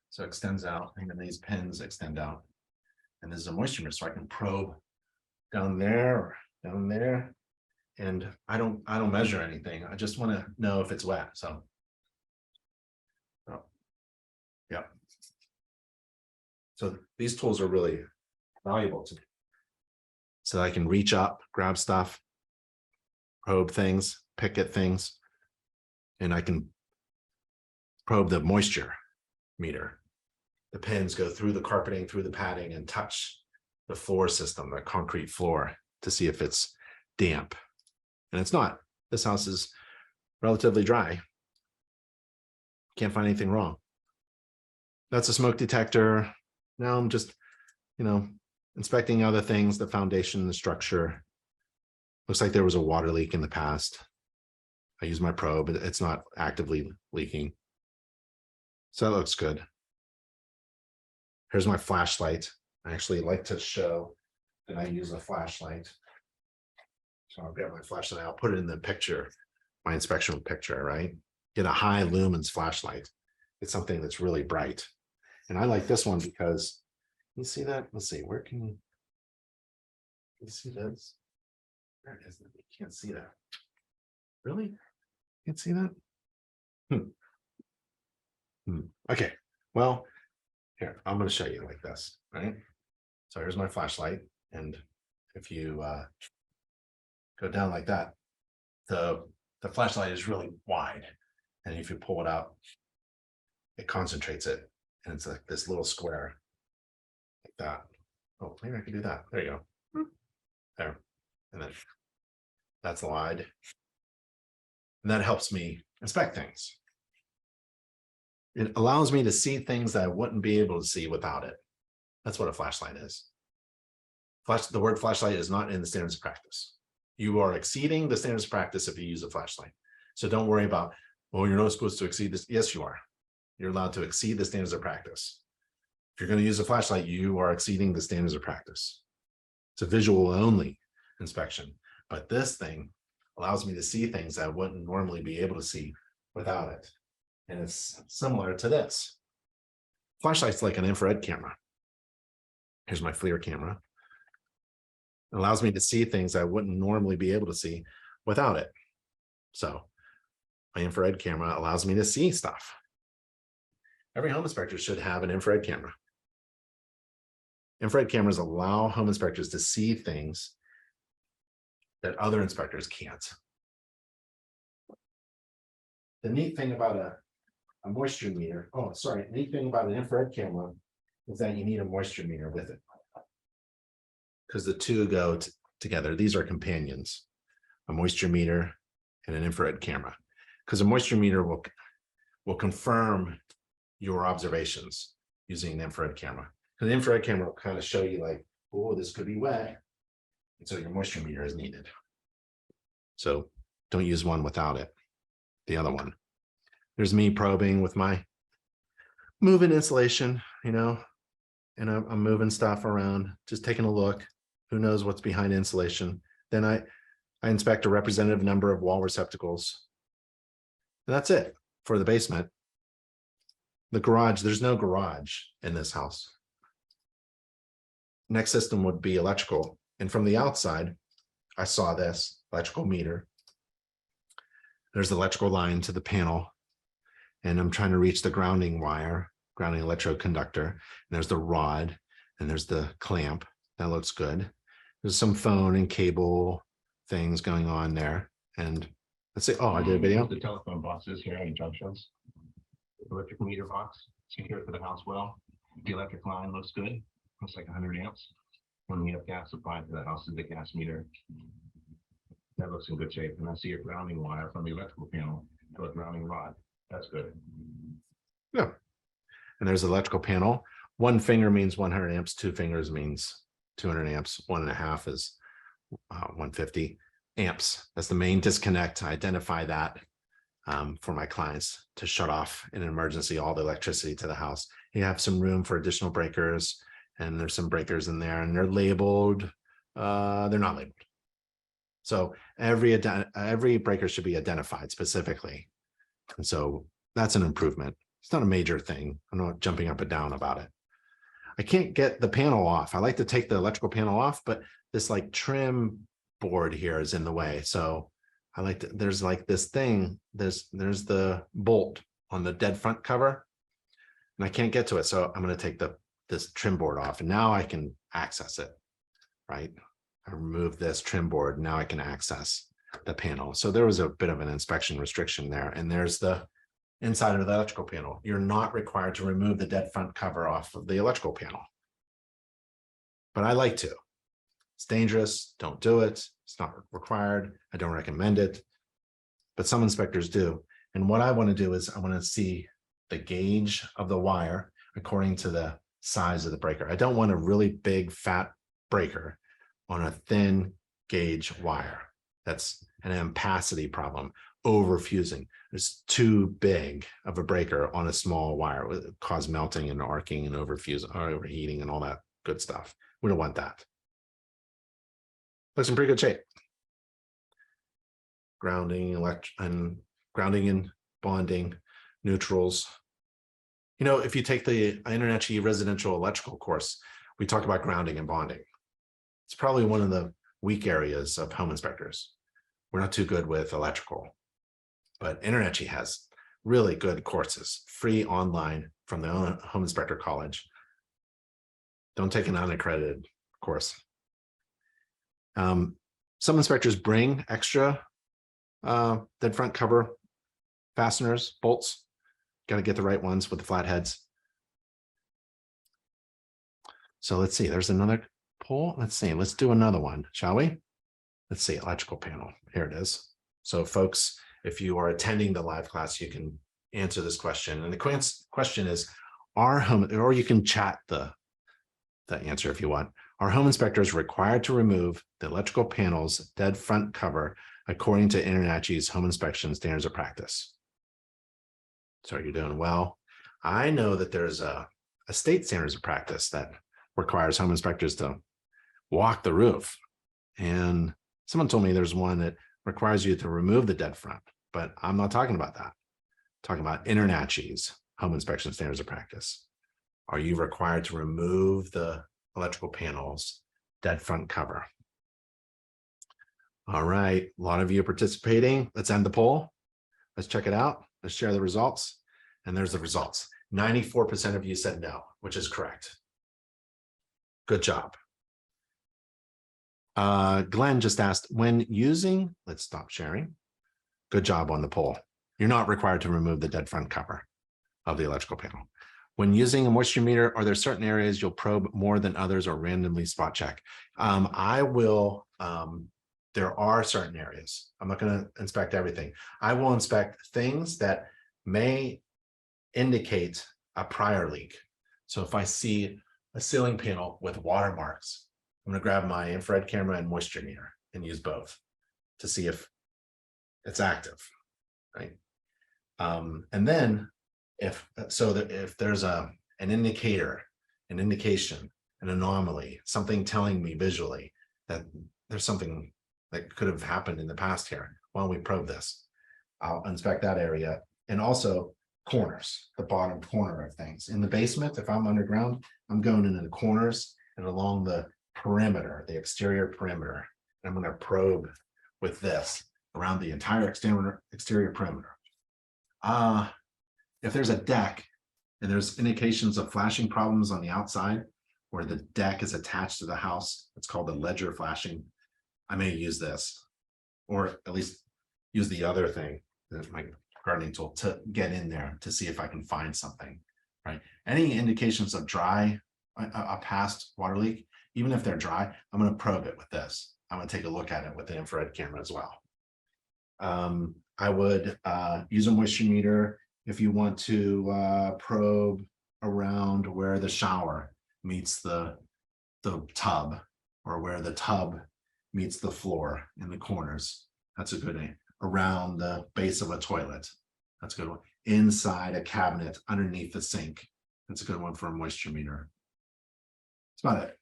So it extends out, and then these pins extend out. And this is a moisture meter, so I can probe down there or down there. And I don't measure anything. I just want to know if it's wet. So yeah. So these tools are really valuable to me. So I can reach up, grab stuff, probe things, pick at things, and I can probe the moisture meter. The pins go through the carpeting, through the padding, and touch the floor system, the concrete floor, to see if it's damp. And it's not. This house is relatively dry. Can't find anything wrong. That's a smoke detector. Now I'm just, inspecting other things, the foundation, the structure. Looks like there was a water leak in the past. I use my probe, but it's not actively leaking. So that looks good. Here's my flashlight. I actually like to show that I use a flashlight. So I'll grab my flashlight. I'll put it in the picture, my inspection picture, right? Get a high lumens flashlight. It's something that's really bright. And I like this one because you see that? Let's see, where can you see this? There it is. You can't see that. Really? Can't see that? Okay. Well, here, I'm going to show you like this, right? So here's my flashlight. And if you go down like that, the flashlight is really wide. And if you pull it out, it concentrates it. And it's like this little square like that. Oh, maybe I can do that. There you go. There. And then that's wide. And that helps me inspect things. It allows me to see things that I wouldn't be able to see without it. That's what a flashlight is. The word flashlight is not in the standards of practice. You are exceeding the standards of practice if you use a flashlight. So don't worry about, well, you're not supposed to exceed this. Yes, you are. You're allowed to exceed the standards of practice. If you're going to use a flashlight, you are exceeding the standards of practice. It's a visual only inspection, but this thing allows me to see things I wouldn't normally be able to see without it. And it's similar to this. Flashlight's like an infrared camera. Here's my FLIR camera. It allows me to see things I wouldn't normally be able to see without it. So my infrared camera allows me to see stuff. Every home inspector should have an infrared camera. Infrared cameras allow home inspectors to see things that other inspectors can't. The neat thing about a moisture meter, the neat thing about an infrared camera is that you need a moisture meter with it. Because the two go together. These are companions, a moisture meter and an infrared camera. Because a moisture meter will confirm your observations using an infrared camera. Because the infrared camera will kind of show you like, oh, this could be wet. And so your moisture meter is needed. So don't use one without it. The other one. There's me probing with my moving insulation, and I'm moving stuff around, just taking a look. Who knows what's behind insulation? Then I inspect a representative number of wall receptacles. And that's it for the basement. The garage, there's no garage in this house. Next system would be electrical. And from the outside, I saw this electrical meter. There's the electrical line to the panel. And I'm trying to reach the grounding wire, grounding electrode conductor. And there's the rod and there's the clamp. That looks good. There's some phone and cable things going on there. And let's see, I did a video. The telephone boxes here on junctions. Electric meter box, secure for the house well. The electric line looks good. Looks like 100 amps. When we have gas supplied to the house is the gas meter. That looks in good shape. And I see a grounding wire from the electrical panel to a grounding rod. That's good. Yeah. And there's the electrical panel. One finger means 100 amps. Two fingers means 200 amps. 1.5 is 150 amps. That's the main disconnect. I identify that for my clients to shut off in an emergency all the electricity to the house. You have some room for additional breakers, and there's some breakers in there, and they're labeled. They're not labeled. So every breaker should be identified specifically. And so that's an improvement. It's not a major thing. I'm not jumping up and down about it. I can't get the panel off. I like to take the electrical panel off, but this like trim board here is in the way. So I like to, there's like this thing, there's the bolt on the dead front cover, and I can't get to it. So I'm going to take this trim board off, and now I can access it, right? I remove this trim board. Now I can access the panel. So there was a bit of an inspection restriction there. And there's the inside of the electrical panel. You're not required to remove the dead front cover off of the electrical panel. But I like to. It's dangerous. Don't do it. It's not required. I don't recommend it. But some inspectors do. And what I want to do is I want to see the gauge of the wire according to the size of the breaker. I don't want a really big fat breaker on a thin gauge wire. That's an ampacity problem, overfusing. It's too big of a breaker on a small wire. It would cause melting and arcing and overheating and all that good stuff. We don't want that. Looks in pretty good shape. Grounding, grounding and bonding, neutrals. If you take the InterNACHI residential electrical course, we talk about grounding and bonding. It's probably one of the weak areas of home inspectors. We're not too good with electrical, but InterNACHI has really good courses, free online from the Home Inspector College. Don't take an unaccredited course. Some inspectors bring extra dead front cover fasteners, bolts. Got to get the right ones with the flat heads. So let's see, there's another poll. Let's see, let's do another one, shall we? Let's see, electrical panel. Here it is. So folks, if you are attending the live class, you can answer this question. And the question is, or you can chat the answer if you want. Are home inspectors required to remove the electrical panel's dead front cover according to InterNACHI's home inspection standards of practice? So you're doing well. I know that there's a state standards of practice that requires home inspectors to walk the roof. And someone told me there's one that requires you to remove the dead front, but I'm not talking about that. I'm talking about InterNACHI's home inspection standards of practice. Are you required to remove the electrical panels dead front cover? All right, a lot of you are participating. Let's end the poll. Let's check it out. Let's share the results. And there's the results. 94% of you said no, which is correct. Good job. Glenn just asked, when using, let's stop sharing. Good job on the poll. You're not required to remove the dead front cover of the electrical panel. When using a moisture meter, are there certain areas you'll probe more than others or randomly spot check? I will, there are certain areas. I'm not going to inspect everything. I will inspect things that may indicate a prior leak. So if I see a ceiling panel with watermarks, I'm going to grab my infrared camera and moisture meter and use both to see if it's active, right? And then if there's an indicator, an indication, an anomaly, something telling me visually that there's something that could have happened in the past here, why don't we probe this? I'll inspect that area. And also corners, the bottom corner of things. In the basement, if I'm underground, I'm going into the corners and along the perimeter, the exterior perimeter. And I'm going to probe with this around the entire exterior perimeter. If there's a deck and there's indications of flashing problems on the outside where the deck is attached to the house, it's called the ledger flashing. I may use this, or at least use the other thing, my gardening tool, to get in there to see if I can find something, right? Any indications of dry, a past water leak, even if they're dry, I'm going to probe it with this. I'm going to take a look at it with the infrared camera as well. I would use a moisture meter if you want to probe around where the shower meets the tub, or where the tub meets the floor in the corners. That's a good name. Around the base of a toilet. That's a good one. Inside a cabinet underneath the sink. That's a good one for a moisture meter. That's about it.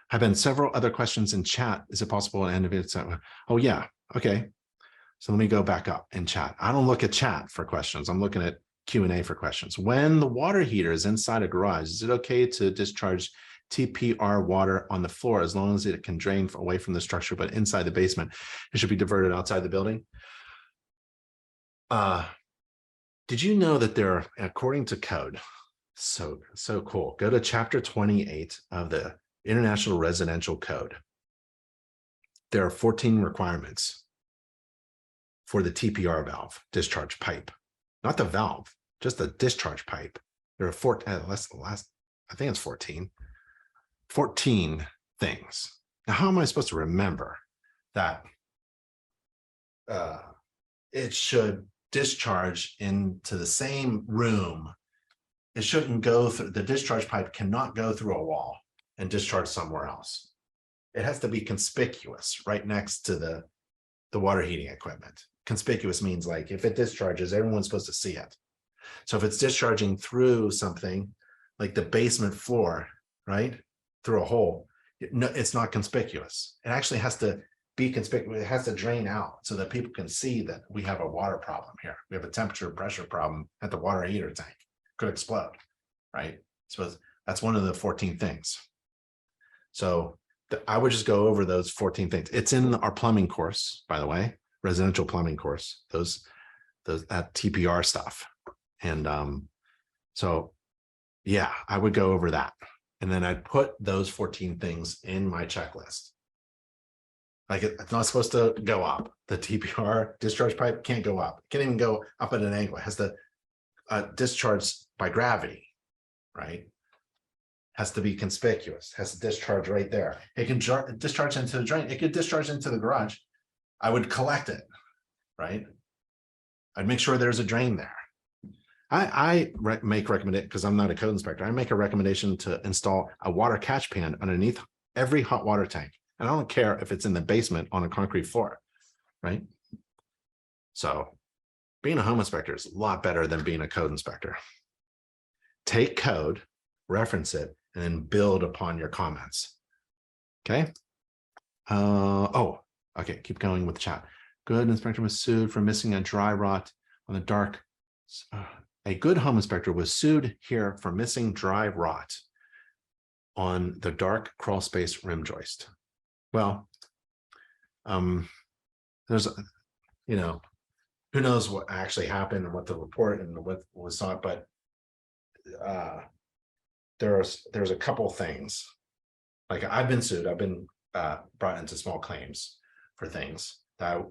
Have been several other questions in chat. Is it possible to end of it? Oh yeah. Okay. So let me go back up in chat. I don't look at chat for questions. I'm looking at Q&A for questions. When the water heater is inside a garage, is it okay to discharge TPR water on the floor as long as it can drain away from the structure, but inside the basement, it should be diverted outside the building? Did you know that there are, according to code, so cool. Go to chapter 28 of the International Residential Code. There are 14 requirements for the TPR valve, discharge pipe, not the valve, just the discharge pipe. There are 14, I think it's 14 things. Now, how am I supposed to remember that it should discharge into the same room? It shouldn't go through, the discharge pipe cannot go through a wall and discharge somewhere else. It has to be conspicuous right next to the water heating equipment. Conspicuous means like if it discharges, everyone's supposed to see it. So if it's discharging through something like the basement floor, right, through a hole, it's not conspicuous. It actually has to be conspicuous. It has to drain out so that people can see that we have a water problem here. We have a temperature pressure problem at the water heater tank. Could explode, right? So that's one of the 14 things. So I would just go over those 14 things. It's in our plumbing course, by the way, residential plumbing course, that TPR stuff. And so, yeah, I would go over that. And then I'd put those 14 things in my checklist. Like it's not supposed to go up. The TPR discharge pipe can't go up. It can't even go up at an angle. It has to discharge by gravity, right? Has to be conspicuous, has to discharge right there. It can discharge into the drain. It could discharge into the garage. I would collect it, right? I'd make sure there's a drain there. I make recommendation, because I'm not a code inspector, I make a recommendation to install a water catch pan underneath every hot water tank. And I don't care if it's in the basement on a concrete floor, right? So being a home inspector is a lot better than being a code inspector. Take code, reference it, and then build upon your comments. Okay. Oh, okay. Keep going with the chat. Good inspector was sued for missing a dry rot on the dark. A good home inspector was sued here for missing dry rot on the dark crawl space rim joist. Well, there's, you know, who knows what actually happened and what the report and what was sought, but there's a couple things. Like I've been sued, I've been brought into small claims for things that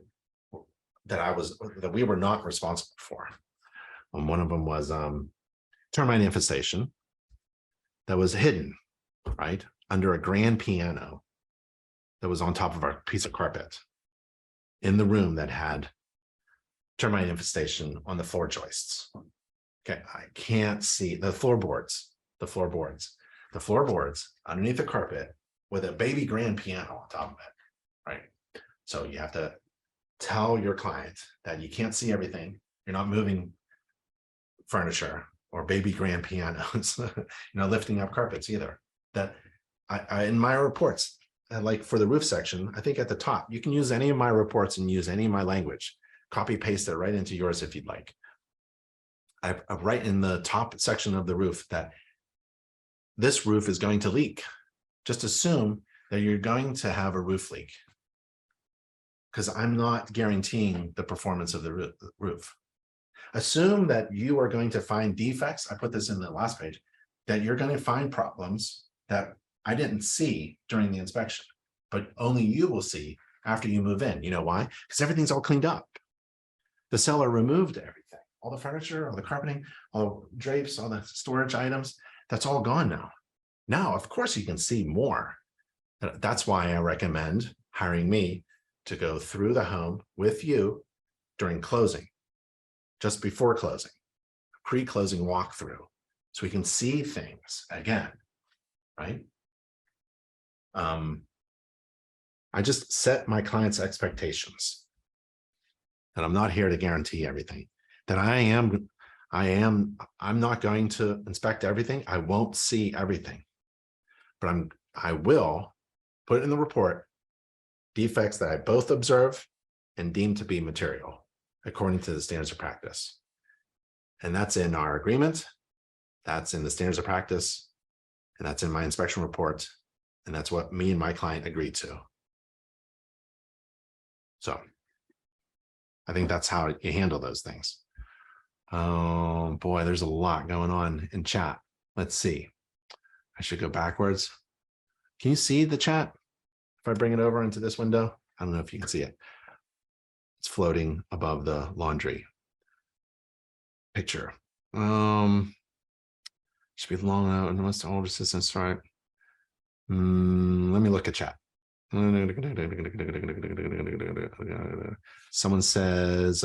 we were not responsible for. One of them was termite infestation that was hidden, right, under a grand piano that was on top of our piece of carpet in the room that had termite infestation on the floor joists. Okay, I can't see the floorboards underneath the carpet with a baby grand piano on top of it, right? So you have to tell your client that you can't see everything. You're not moving furniture or baby grand pianos, lifting up carpets either. That I in my reports, like for the roof section, I think at the top, you can use any of my reports and use any of my language, copy paste it right into yours if you'd like. I write in the top section of the roof that this roof is going to leak. Just assume that you're going to have a roof leak, because I'm not guaranteeing the performance of the roof. Assume that you are going to find defects. I put this in the last page, that you're going to find problems that I didn't see during the inspection, but only you will see after you move in. You know why? Because everything's all cleaned up. The seller removed everything, all the furniture, all the carpeting, all the drapes, all the storage items. That's all gone now. Now, of course, you can see more. That's why I recommend hiring me to go through the home with you during closing, just before closing, pre-closing walkthrough, so we can see things again, right? I just set my clients' expectations, that I'm not here to guarantee everything, that I'm not going to inspect everything. I won't see everything, but I will put in the report defects that I both observe and deem to be material according to the standards of practice. And that's in our agreement, that's in the standards of practice, and that's in my inspection report. And that's what me and my client agreed to. So I think that's how you handle those things. Oh boy, there's a lot going on in chat. Let's see. I should go backwards. Can you see the chat? If I bring it over into this window, I don't know if you can see it. It's floating above the laundry picture. Should be long out and most old assistants, right? Let me look at chat. Someone says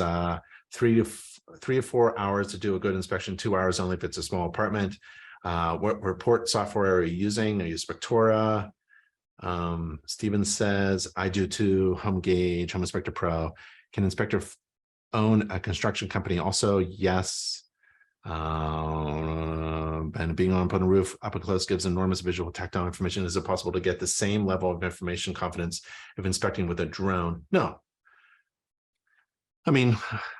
3 to 4 hours to do a good inspection, 2 hours only if it's a small apartment. What report software are you using? Are you Spectora? Steven says, I do too. Home Gauge, Home Inspector Pro. Can inspector own a construction company? Also, yes. And being on a roof up and close gives enormous visual tactile information. Is it possible to get the same level of information confidence if inspecting with a drone? No. I mean,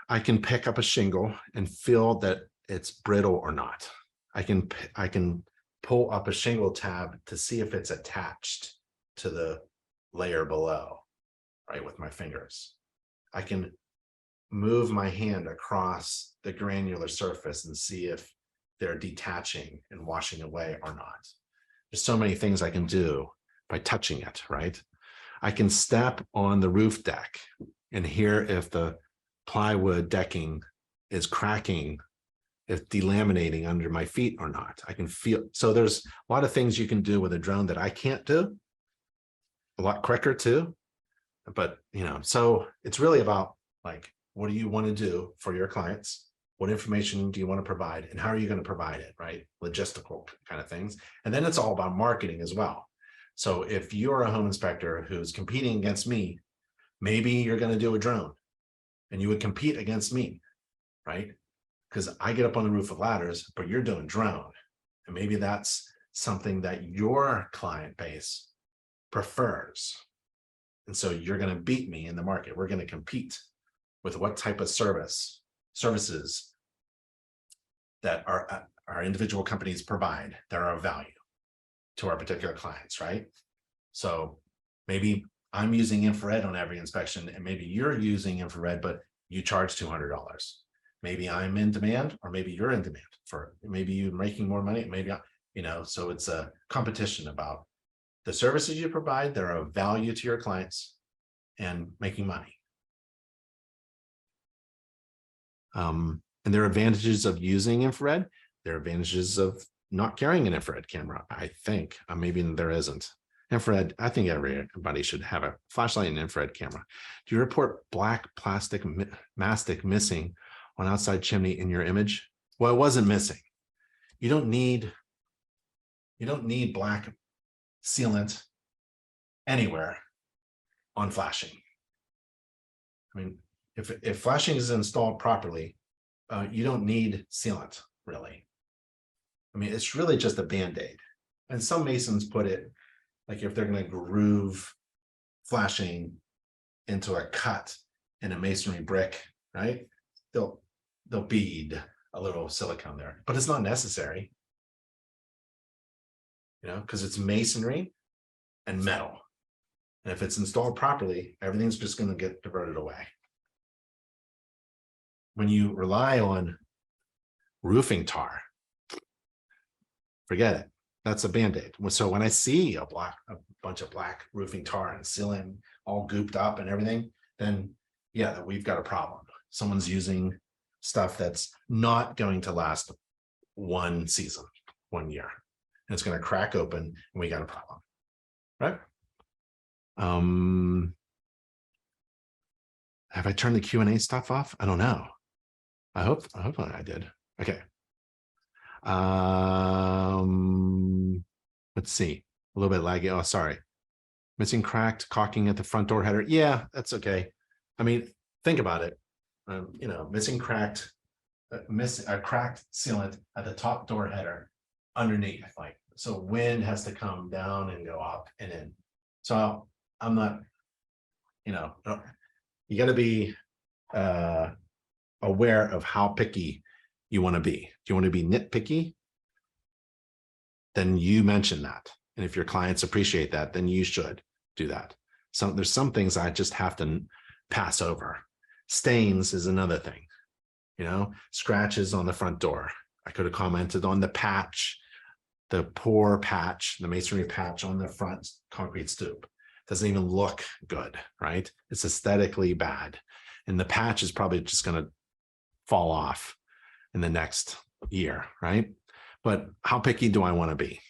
I can pick up a shingle and feel that it's brittle or not. I can pull up a shingle tab to see if it's attached to the layer below, right, with my fingers. I can move my hand across the granular surface and see if they're detaching and washing away or not. There's so many things I can do by touching it, right? I can step on the roof deck and hear if the plywood decking is cracking, if delaminating under my feet or not. I can feel, so there's a lot of things you can do with a drone that I can't do, a lot quicker too. But, so it's really about like, what do you want to do for your clients? What information do you want to provide, and how are you going to provide it, right? Logistical kind of things. And then it's all about marketing as well. So if you're a home inspector who's competing against me, maybe you're going to do a drone and you would compete against me, right? Because I get up on the roof of ladders, but you're doing drone. And maybe that's something that your client base prefers. And so you're going to beat me in the market. We're going to compete with what type of services that our individual companies provide that are of value to our particular clients, right? So maybe I'm using infrared on every inspection, and maybe you're using infrared, but you charge $200. Maybe I'm in demand, or maybe you're in demand for, maybe you're making more money, maybe, so it's a competition about the services you provide that are of value to your clients and making money. And there are advantages of using infrared. There are advantages of not carrying an infrared camera, I think. Maybe there isn't. Infrared, I think everybody should have a flashlight and infrared camera. Do you report black plastic mastic missing on outside chimney in your image? Well, it wasn't missing. You don't need black sealant anywhere on flashing. I mean, if flashing is installed properly, you don't need sealant, really. I mean, it's really just a Band-Aid. And some masons put it, like if they're going to groove flashing into a cut in a masonry brick, right? They'll bead a little silicone there, but it's not necessary, because it's masonry and metal. And if it's installed properly, everything's just going to get diverted away. When you rely on roofing tar, forget it. That's a Band-Aid. So when I see a bunch of black roofing tar and sealant all gooped up and everything, then yeah, we've got a problem. Someone's using stuff that's not going to last one season, 1 year. And it's going to crack open, and we got a problem, right? Have I turned the Q&A stuff off? I don't know. I hope I did. Okay. Let's see. A little bit laggy. Oh, sorry. Missing cracked caulking at the front door header. Yeah, that's okay. I mean, think about it. Missing cracked, cracked sealant at the top door header underneath. Like, so wind has to come down and go up and in. So I'm not, you got to be aware of how picky you want to be. Do you want to be nitpicky? Then you mention that. And if your clients appreciate that, then you should do that. So there's some things I just have to pass over. Stains is another thing, scratches on the front door. I could have commented on the patch, the poor patch, the masonry patch on the front concrete stoop. Doesn't even look good, right? It's aesthetically bad. And the patch is probably just going to fall off in the next year, right? But how picky do I want to be?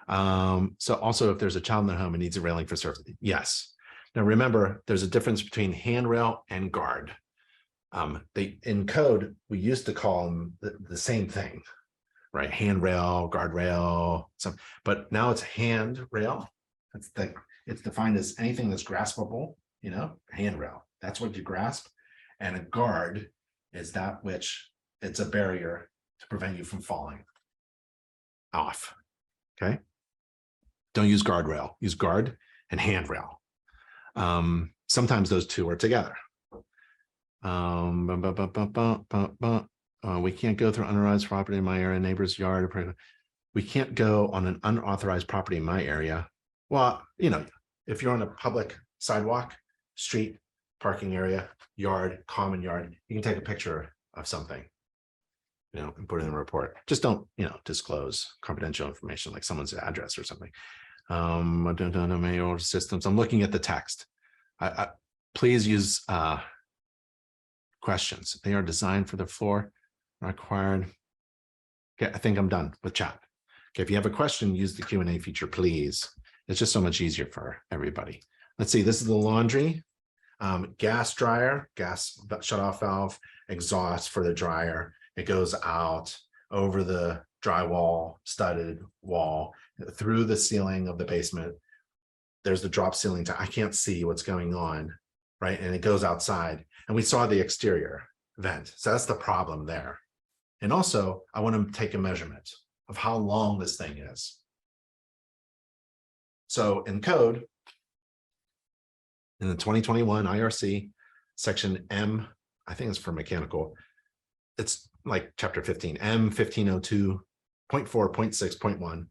So also, if there's a child in the home and needs a railing for surface, yes. Now remember, there's a difference between handrail and guard. In code, we used to call them the same thing, right? Handrail, guardrail, but now it's handrail. It's defined as anything that's graspable, handrail. That's what you grasp. And a guard is that which it's a barrier to prevent you from falling off. Okay. Don't use guardrail, use guard and handrail. Sometimes those two are together. We can't go through unauthorized property in my area, neighbor's yard. We can't go on an unauthorized property in my area. Well, if you're on a public sidewalk, street, parking area, yard, common yard, you can take a picture of something. and put it in the report. Just don't, disclose confidential information like someone's address or something. I don't know manual systems. I'm looking at the text. I please use questions. They are designed for the floor, required. Okay, I think I'm done with chat. Okay, if you have a question, use the Q&A feature, please. It's just so much easier for everybody. Let's see, this is the laundry. Gas dryer, gas shutoff valve, exhaust for the dryer. It goes out over the drywall, studded wall, through the ceiling of the basement. There's the drop ceiling. I can't see what's going on, right? And it goes outside. And we saw the exterior vent. So that's the problem there. And also, I want to take a measurement of how long this thing is. So in code, in the 2021 IRC, section M, I think it's for mechanical, it's like chapter 15, M 1502.4, 0.6, 0.1.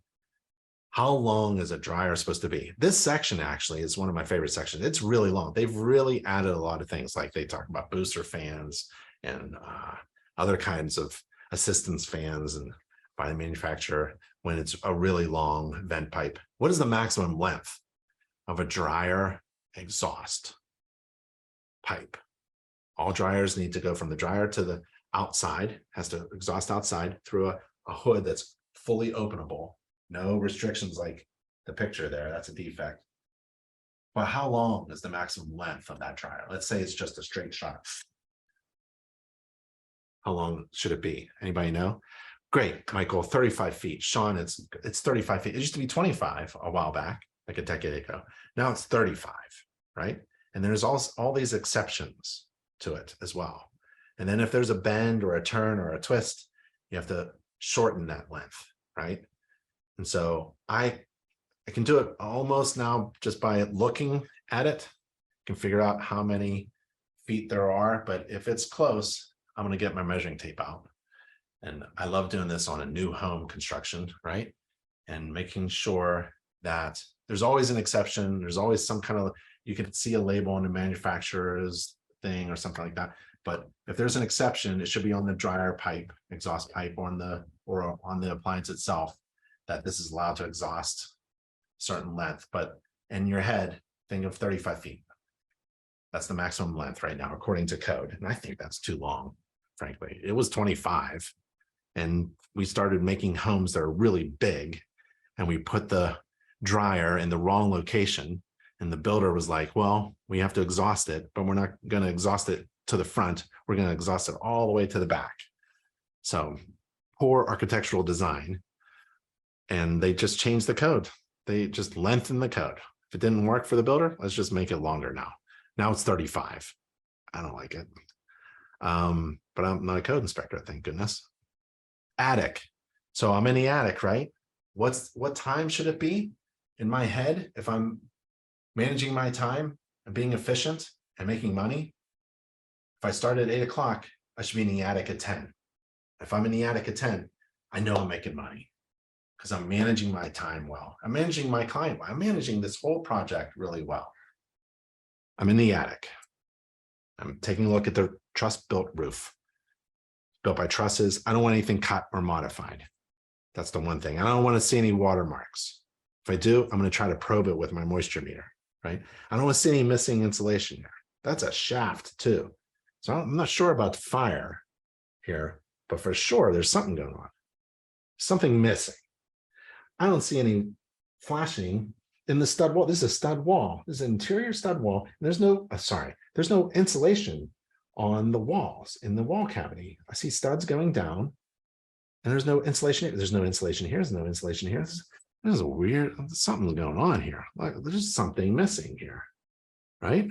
How long is a dryer supposed to be? This section actually is one of my favorite sections. It's really long. They've really added a lot of things, like they talk about booster fans and other kinds of assistance fans and by the manufacturer when it's a really long vent pipe. What is the maximum length of a dryer exhaust pipe? All dryers need to go from the dryer to the outside, has to exhaust outside through a hood that's fully openable. No restrictions like the picture there, that's a defect. But how long is the maximum length of that dryer? Let's say it's just a straight shot. How long should it be? Anybody know? Great, Michael, 35 feet. Sean, it's 35 feet. It used to be 25 a while back, like a decade ago. Now it's 35, right? And there's also all these exceptions to it as well. And then if there's a bend or a turn or a twist, you have to shorten that length, right? And so I can do it almost now just by looking at it. I can figure out how many feet there are, but if it's close, I'm going to get my measuring tape out. And I love doing this on a new home construction, right? And making sure that there's always an exception. There's always some kind of, you can see a label on the manufacturer's thing or something like that. But if there's an exception, it should be on the dryer pipe, exhaust pipe, or on the appliance itself, that this is allowed to exhaust certain length. But in your head, think of 35 feet. That's the maximum length right now, according to code. And I think that's too long, frankly. It was 25. And we started making homes that are really big. And we put the dryer in the wrong location. And the builder was like, well, we have to exhaust it, but we're not going to exhaust it to the front. We're going to exhaust it all the way to the back. So poor architectural design. And they just changed the code. They just lengthened the code. If it didn't work for the builder, let's just make it longer now. Now it's 35. I don't like it. But I'm not a code inspector, thank goodness. Attic. So I'm in the attic, right? What time should it be in my head if I'm managing my time and being efficient and making money? If I start at 8 o'clock, I should be in the attic at 10. If I'm in the attic at 10, I know I'm making money because I'm managing my time well. I'm managing my client well. I'm managing this whole project really well. I'm in the attic. I'm taking a look at the truss-built roof. Built by trusses. I don't want anything cut or modified. That's the one thing. I don't want to see any watermarks. If I do, I'm going to try to probe it with my moisture meter, right? I don't want to see any missing insulation here. That's a shaft too. So I'm not sure about fire here, but for sure there's something going on. Something missing. I don't see any flashing in the stud wall. This is a stud wall. This is an interior stud wall. And there's no, there's no insulation on the walls in the wall cavity. I see studs going down and there's no insulation here. There's no insulation here. There's no insulation here. This is a weird, something's going on here. Like there's something missing here, right?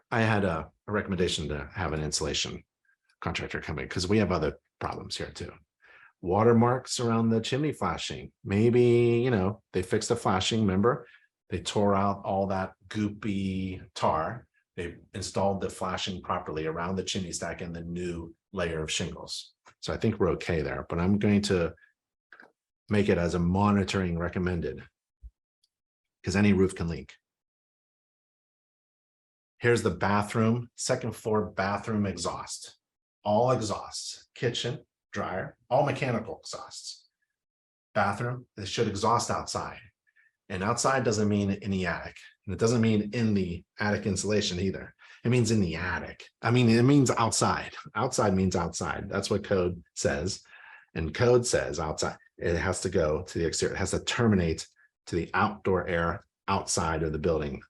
I had a recommendation to have an insulation contractor come in because we have other problems here too. Watermarks around the chimney flashing. Maybe, they fixed the flashing, remember? They tore out all that goopy tar. They installed the flashing properly around the chimney stack and the new layer of shingles. So I think we're okay there, but I'm going to make it as a monitoring recommended because any roof can leak. Here's the bathroom, second floor bathroom exhaust. all exhausts, kitchen, dryer, all mechanical exhausts. Bathroom, it should exhaust outside. And outside doesn't mean in the attic. And it doesn't mean in the attic insulation either. It means in the attic. I mean, it means outside. Outside means outside. That's what code says. And code says outside. It has to go to the exterior. It has to terminate to the outdoor air outside of the building.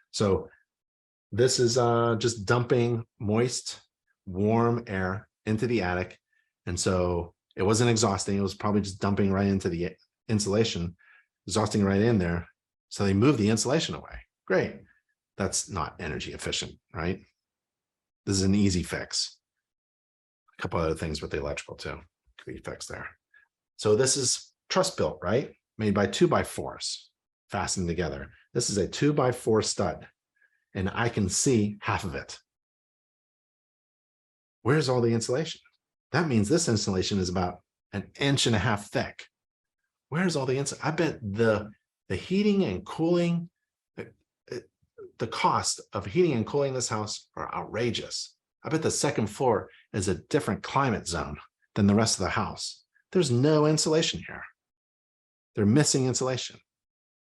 So this is just dumping moist, warm air into the attic. And so it wasn't exhausting. It was probably just dumping right into the insulation, exhausting right in there. So they moved the insulation away. Great. That's not energy efficient, right? This is an easy fix. A couple other things with the electrical too could be fixed there. So this is truss built, right? Made by 2x4s fastened together. This is a 2x4 stud, and I can see half of it. Where's all the insulation? That means this insulation is about 1.5 inches thick. Where's all the insulation? I bet the heating and cooling, the cost of heating and cooling this house are outrageous. I bet the second floor is a different climate zone than the rest of the house. There's no insulation here. They're missing insulation.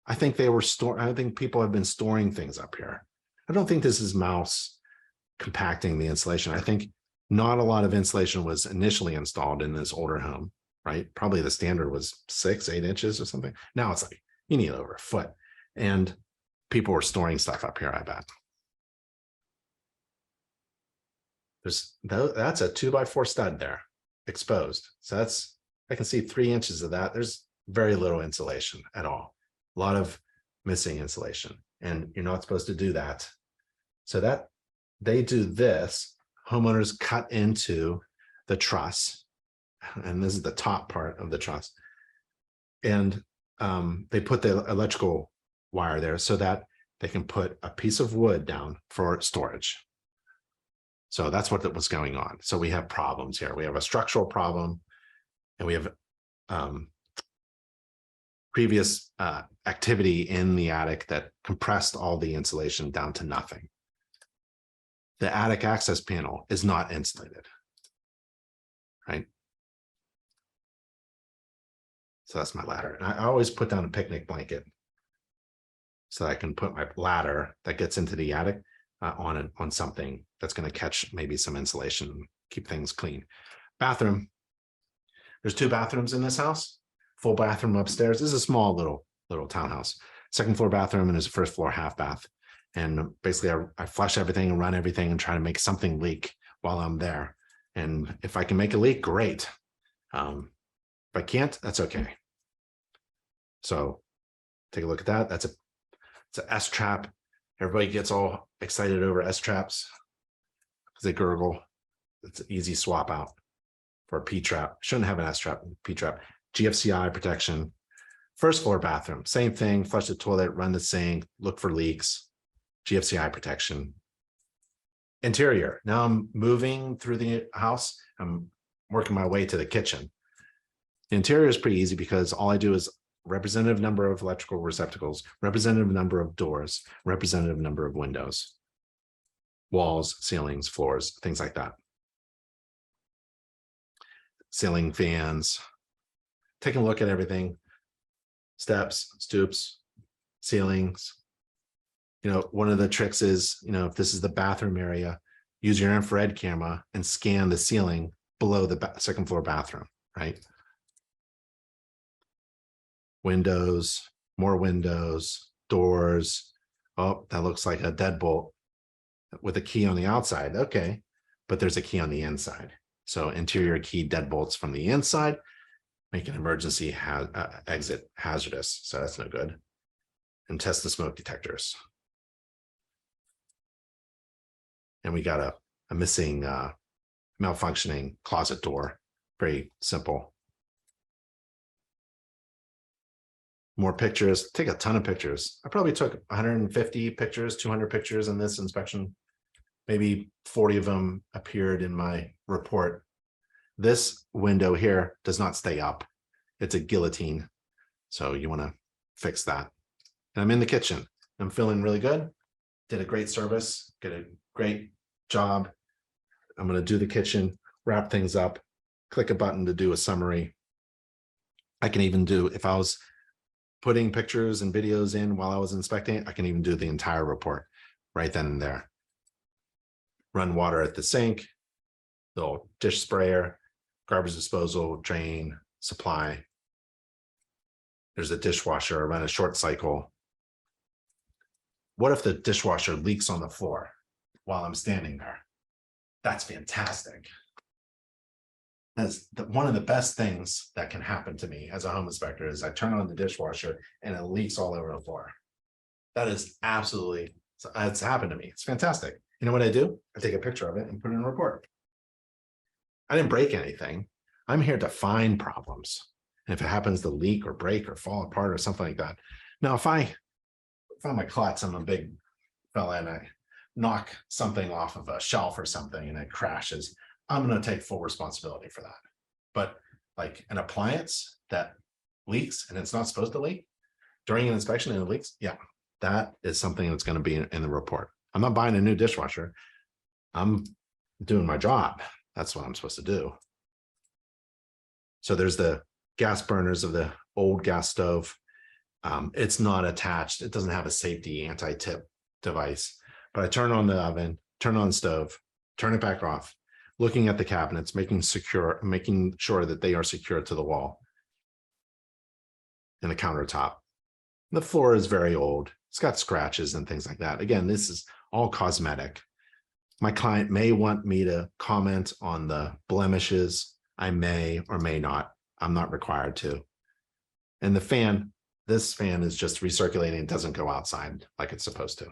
I think they were I think people have been storing things up here. I don't think this is mouse compacting the insulation. I think not a lot of insulation was initially installed in this older home, right? Probably the standard was 6-8 inches or something. Now it's like, you need over a foot. And people were storing stuff up here, I bet. That's a 2x4 stud there, exposed. So I can see 3 inches of that. There's very little insulation at all. A lot of missing insulation, and you're not supposed to do that. So that they do this, homeowners cut into the truss, and this is the top part of the truss. And they put the electrical wire there so that they can put a piece of wood down for storage. So that's what was going on. So we have problems here. We have a structural problem, and we have previous activity in the attic that compressed all the insulation down to nothing. The attic access panel is not insulated, right? So that's my ladder. And I always put down a picnic blanket so I can put my ladder that gets into the attic on something that's going to catch maybe some insulation and keep things clean. Bathroom. There's 2 bathrooms in this house. Full bathroom upstairs. This is a small little townhouse. Second floor bathroom and there's a first floor half bath. And basically I flush everything and run everything and try to make something leak while I'm there. And if I can make a leak, great. If I can't, that's okay. So take a look at that. It's an S trap. Everybody gets all excited over S traps because they gurgle. It's an easy swap out for a P trap. Shouldn't have an S trap, P trap. GFCI protection. First floor bathroom, same thing. Flush the toilet, run the sink, look for leaks. GFCI protection. Interior. Now I'm moving through the house. I'm working my way to the kitchen. The interior is pretty easy because all I do is representative number of electrical receptacles, representative number of doors, representative number of windows, walls, ceilings, floors, things like that. Ceiling fans, taking a look at everything, steps, stoops, ceilings. You know, one of the tricks is, you know, if this is the bathroom area, use your infrared camera and scan the ceiling below the second floor bathroom, right? Windows, more windows, doors. Oh, that looks like a deadbolt with a key on the outside. Okay, but there's a key on the inside. So interior key deadbolts from the inside make an emergency exit hazardous. So that's no good. And test the smoke detectors. And we got a missing malfunctioning closet door. Very simple. More pictures, take a ton of pictures. I probably took 150 pictures, 200 pictures in this inspection. Maybe 40 of them appeared in my report. This window here does not stay up. It's a guillotine. So you want to fix that. And I'm in the kitchen. I'm feeling really good. Did a great service, did a great job. I'm going to do the kitchen. wrap things up, click a button to do a summary. I can even do, if I was putting pictures and videos in while I was inspecting, I can even do the entire report right then and there. Run water at the sink, the dish sprayer, garbage disposal, drain, supply. There's a dishwasher, run a short cycle. What if the dishwasher leaks on the floor while I'm standing there? That's fantastic. That's one of the best things that can happen to me as a home inspector is I turn on the dishwasher and it leaks all over the floor. That is absolutely, it's happened to me. It's fantastic. You know what I do? I take a picture of it and put it in a report. I didn't break anything. I'm here to find problems. And if it happens to leak or break or fall apart or something like that. Now, if I find my klutz, I'm a big fella and I knock something off of a shelf or something and it crashes, I'm going to take full responsibility for that. But like an appliance that leaks and it's not supposed to leak during an inspection and it leaks, yeah, that is something that's going to be in the report. I'm not buying a new dishwasher. I'm doing my job. That's what I'm supposed to do. So there's the gas burners of the old gas stove. It's not attached. It doesn't have a safety anti-tip device, but I turn on the oven, turn on the stove, turn it back off, looking at the cabinets, making sure that they are secure to the wall and the countertop. The floor is very old. It's got scratches and things like that. Again, this is all cosmetic. My client may want me to comment on the blemishes. I may or may not. I'm not required to. And the fan, this fan is just recirculating. It doesn't go outside like it's supposed to.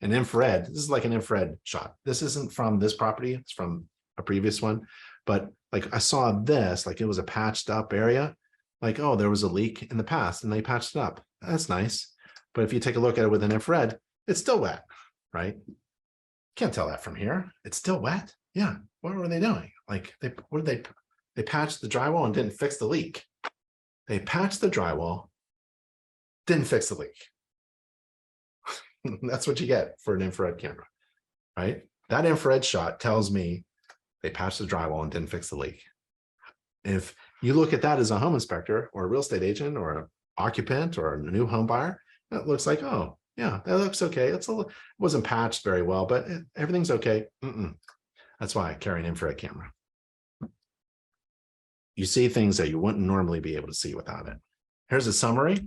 An infrared, this is like an infrared shot. This isn't from this property. It's from a previous one. But like I saw this, like it was a patched up area. Like, oh, there was a leak in the past and they patched it up. That's nice. But if you take a look at it with an infrared, it's still wet, right? Can't tell that from here. It's still wet. Yeah. What were they doing? Like they patched the drywall and didn't fix the leak. They patched the drywall, didn't fix the leak. That's what you get for an infrared camera, right? That infrared shot tells me they patched the drywall and didn't fix the leak. If you look at that as a home inspector or a real estate agent or an occupant or a new home buyer, that looks like, oh, yeah, that looks okay. It wasn't patched very well, but everything's okay. That's why I carry an infrared camera. You see things that you wouldn't normally be able to see without it. Here's a summary.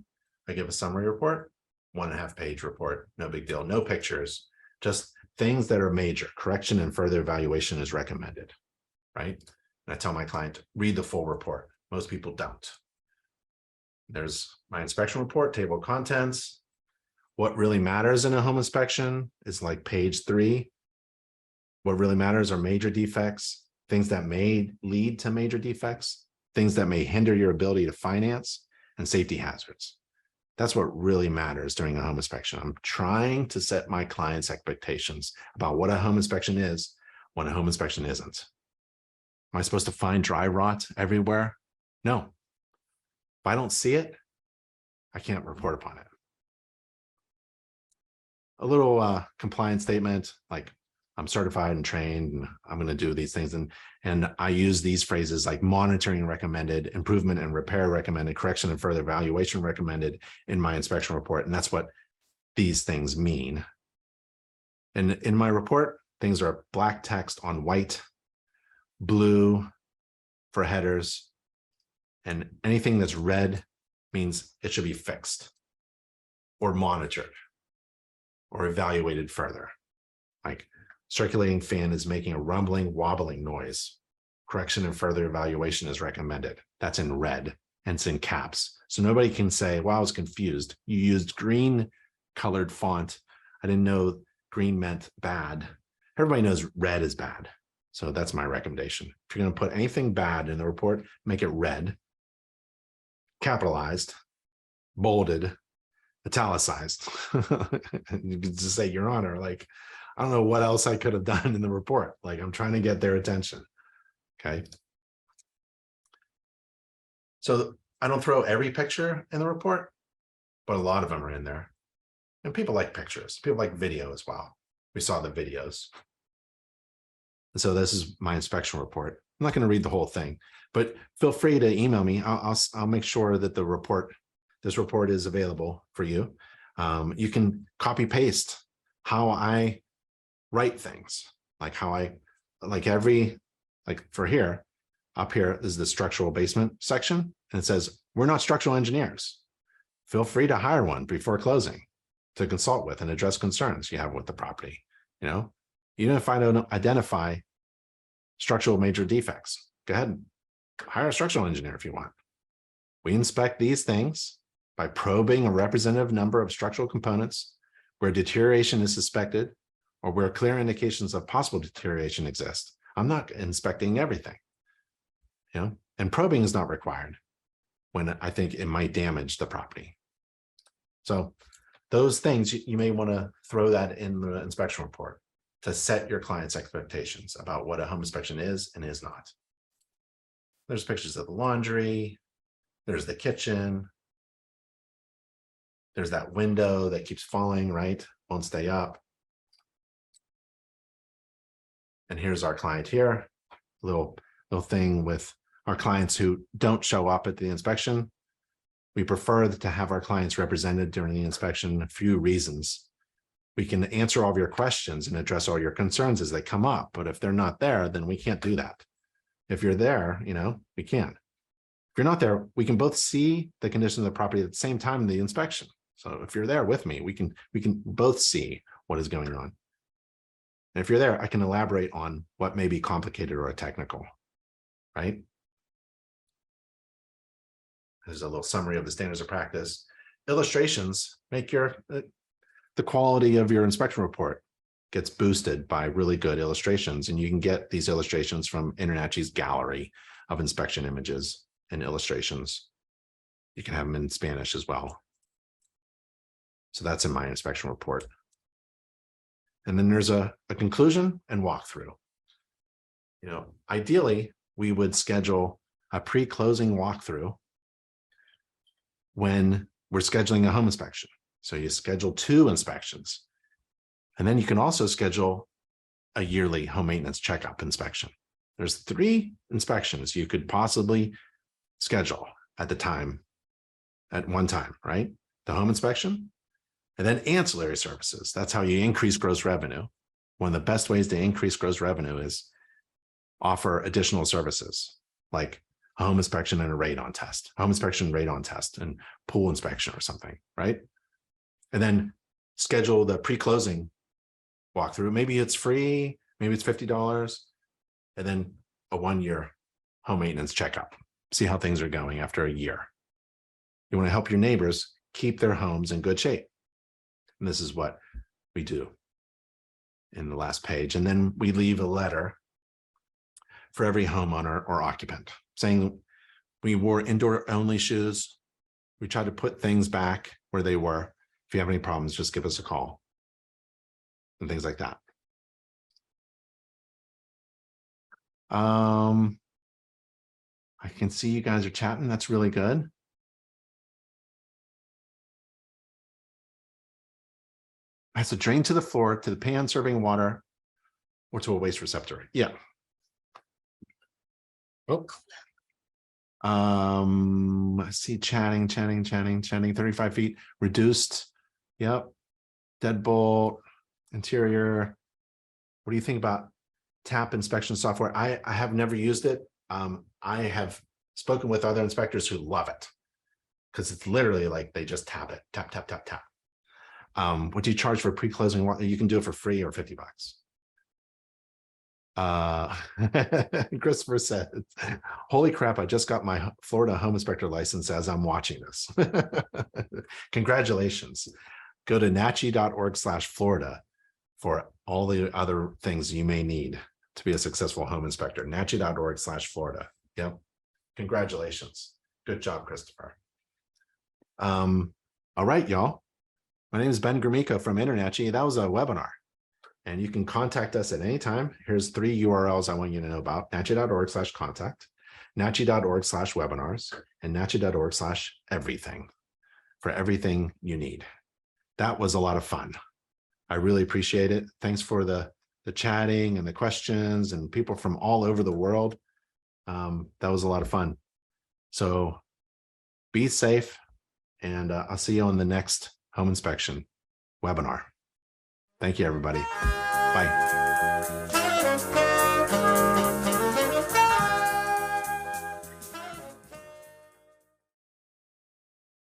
I give a summary report, 1.5 page report, no big deal, no pictures, just things that are major. Correction and further evaluation is recommended, right? And I tell my client, read the full report. Most people don't. There's my inspection report, table of contents. What really matters in a home inspection is like page 3. What really matters are major defects, things that may lead to major defects, things that may hinder your ability to finance, and safety hazards. That's what really matters during a home inspection. I'm trying to set my clients' expectations about what a home inspection is when a home inspection isn't. Am I supposed to find dry rot everywhere? No. If I don't see it, I can't report upon it. A little compliance statement, like I'm certified and trained and I'm going to do these things. And I use these phrases like monitoring recommended, improvement and repair recommended, correction and further evaluation recommended in my inspection report. And that's what these things mean. And in my report, things are black text on white, blue for headers, and anything that's red means it should be fixed or monitored or evaluated further. Like circulating fan is making a rumbling, wobbling noise. Correction and further evaluation is recommended. That's in red and it's in caps. So nobody can say, well, I was confused. You used green colored font. I didn't know green meant bad. Everybody knows red is bad. So that's my recommendation. If you're going to put anything bad in the report, make it red, capitalized, bolded, italicized. You could just say, Your Honor, like, I don't know what else I could have done in the report. Like, I'm trying to get their attention. Okay. So I don't throw every picture in the report, but a lot of them are in there. And people like pictures. People like video as well. We saw the videos. So this is my inspection report. I'm not going to read the whole thing, but feel free to email me. I'll make sure that this report is available for you. You can copy paste how I write things, like for here, up here is the structural basement section, and it says, we're not structural engineers. Feel free to hire one before closing to consult with and address concerns you have with the property. Even if I don't identify structural major defects, go ahead and hire a structural engineer if you want. We inspect these things by probing a representative number of structural components where deterioration is suspected or where clear indications of possible deterioration exist. I'm not inspecting everything, and probing is not required when I think it might damage the property. So those things, you may want to throw that in the inspection report to set your client's expectations about what a home inspection is and is not. There's pictures of the laundry. There's the kitchen. There's that window that keeps falling, right? Won't stay up. And here's our client here. Little thing with our clients who don't show up at the inspection. We prefer to have our clients represented during the inspection. A few reasons. We can answer all of your questions and address all your concerns as they come up. But if they're not there, then we can't do that. If you're there, we can. If you're not there, we can both see the condition of the property at the same time in the inspection. So if you're there with me, we can both see what is going on. And if you're there, I can elaborate on what may be complicated or technical, right? There's a little summary of the standards of practice. Illustrations make the quality of your inspection report gets boosted by really good illustrations. And you can get these illustrations from InterNACHI's gallery of inspection images and illustrations. You can have them in Spanish as well. So that's in my inspection report. And then there's a conclusion and walkthrough. Ideally, we would schedule a pre-closing walkthrough when we're scheduling a home inspection. So you schedule 2 inspections. And then you can also schedule a yearly home maintenance checkup inspection. There's 3 inspections you could possibly schedule at one time, right? The home inspection, and then ancillary services. That's how you increase gross revenue. One of the best ways to increase gross revenue is offer additional services like a home inspection and a radon test, and pool inspection or something, right? And then schedule the pre-closing walkthrough. Maybe it's free, maybe it's $50, and then a 1-year home maintenance checkup. See how things are going after a year. You want to help your neighbors keep their homes in good shape. And this is what we do in the last page. And then we leave a letter for every homeowner or occupant saying we wore indoor only shoes. We try to put things back where they were. If you have any problems, just give us a call and things like that. I can see you guys are chatting. That's really good. Has a drain to the floor, to the pan serving water, or to a waste receptor. Yeah. Oh. I see chatting, 35 feet, reduced. Yep. Deadbolt, interior. What do you think about tap inspection software? I have never used it. I have spoken with other inspectors who love it because it's literally like they just tap it, tap. What do you charge for pre-closing? You can do it for free or $50. Christopher said, holy crap, I just got my Florida home inspector license as I'm watching this. Congratulations. Go to nachi.org/Florida for all the other things you may need to be a successful home inspector. nachi.org/Florida. Yep. Congratulations. Good job, Christopher. All right, y'all. My name is Ben Gromyko from InterNACHI. That was a webinar. And you can contact us at any time. Here's 3 URLs I want you to know about: nachi.org/contact, nachi.org/webinars, and nachi.org/everything for everything you need. That was a lot of fun. I really appreciate it. Thanks for the the chatting and the questions and people from all over the world. That was a lot of fun. So be safe, and I'll see you on the next home inspection webinar. Thank you, everybody. Bye.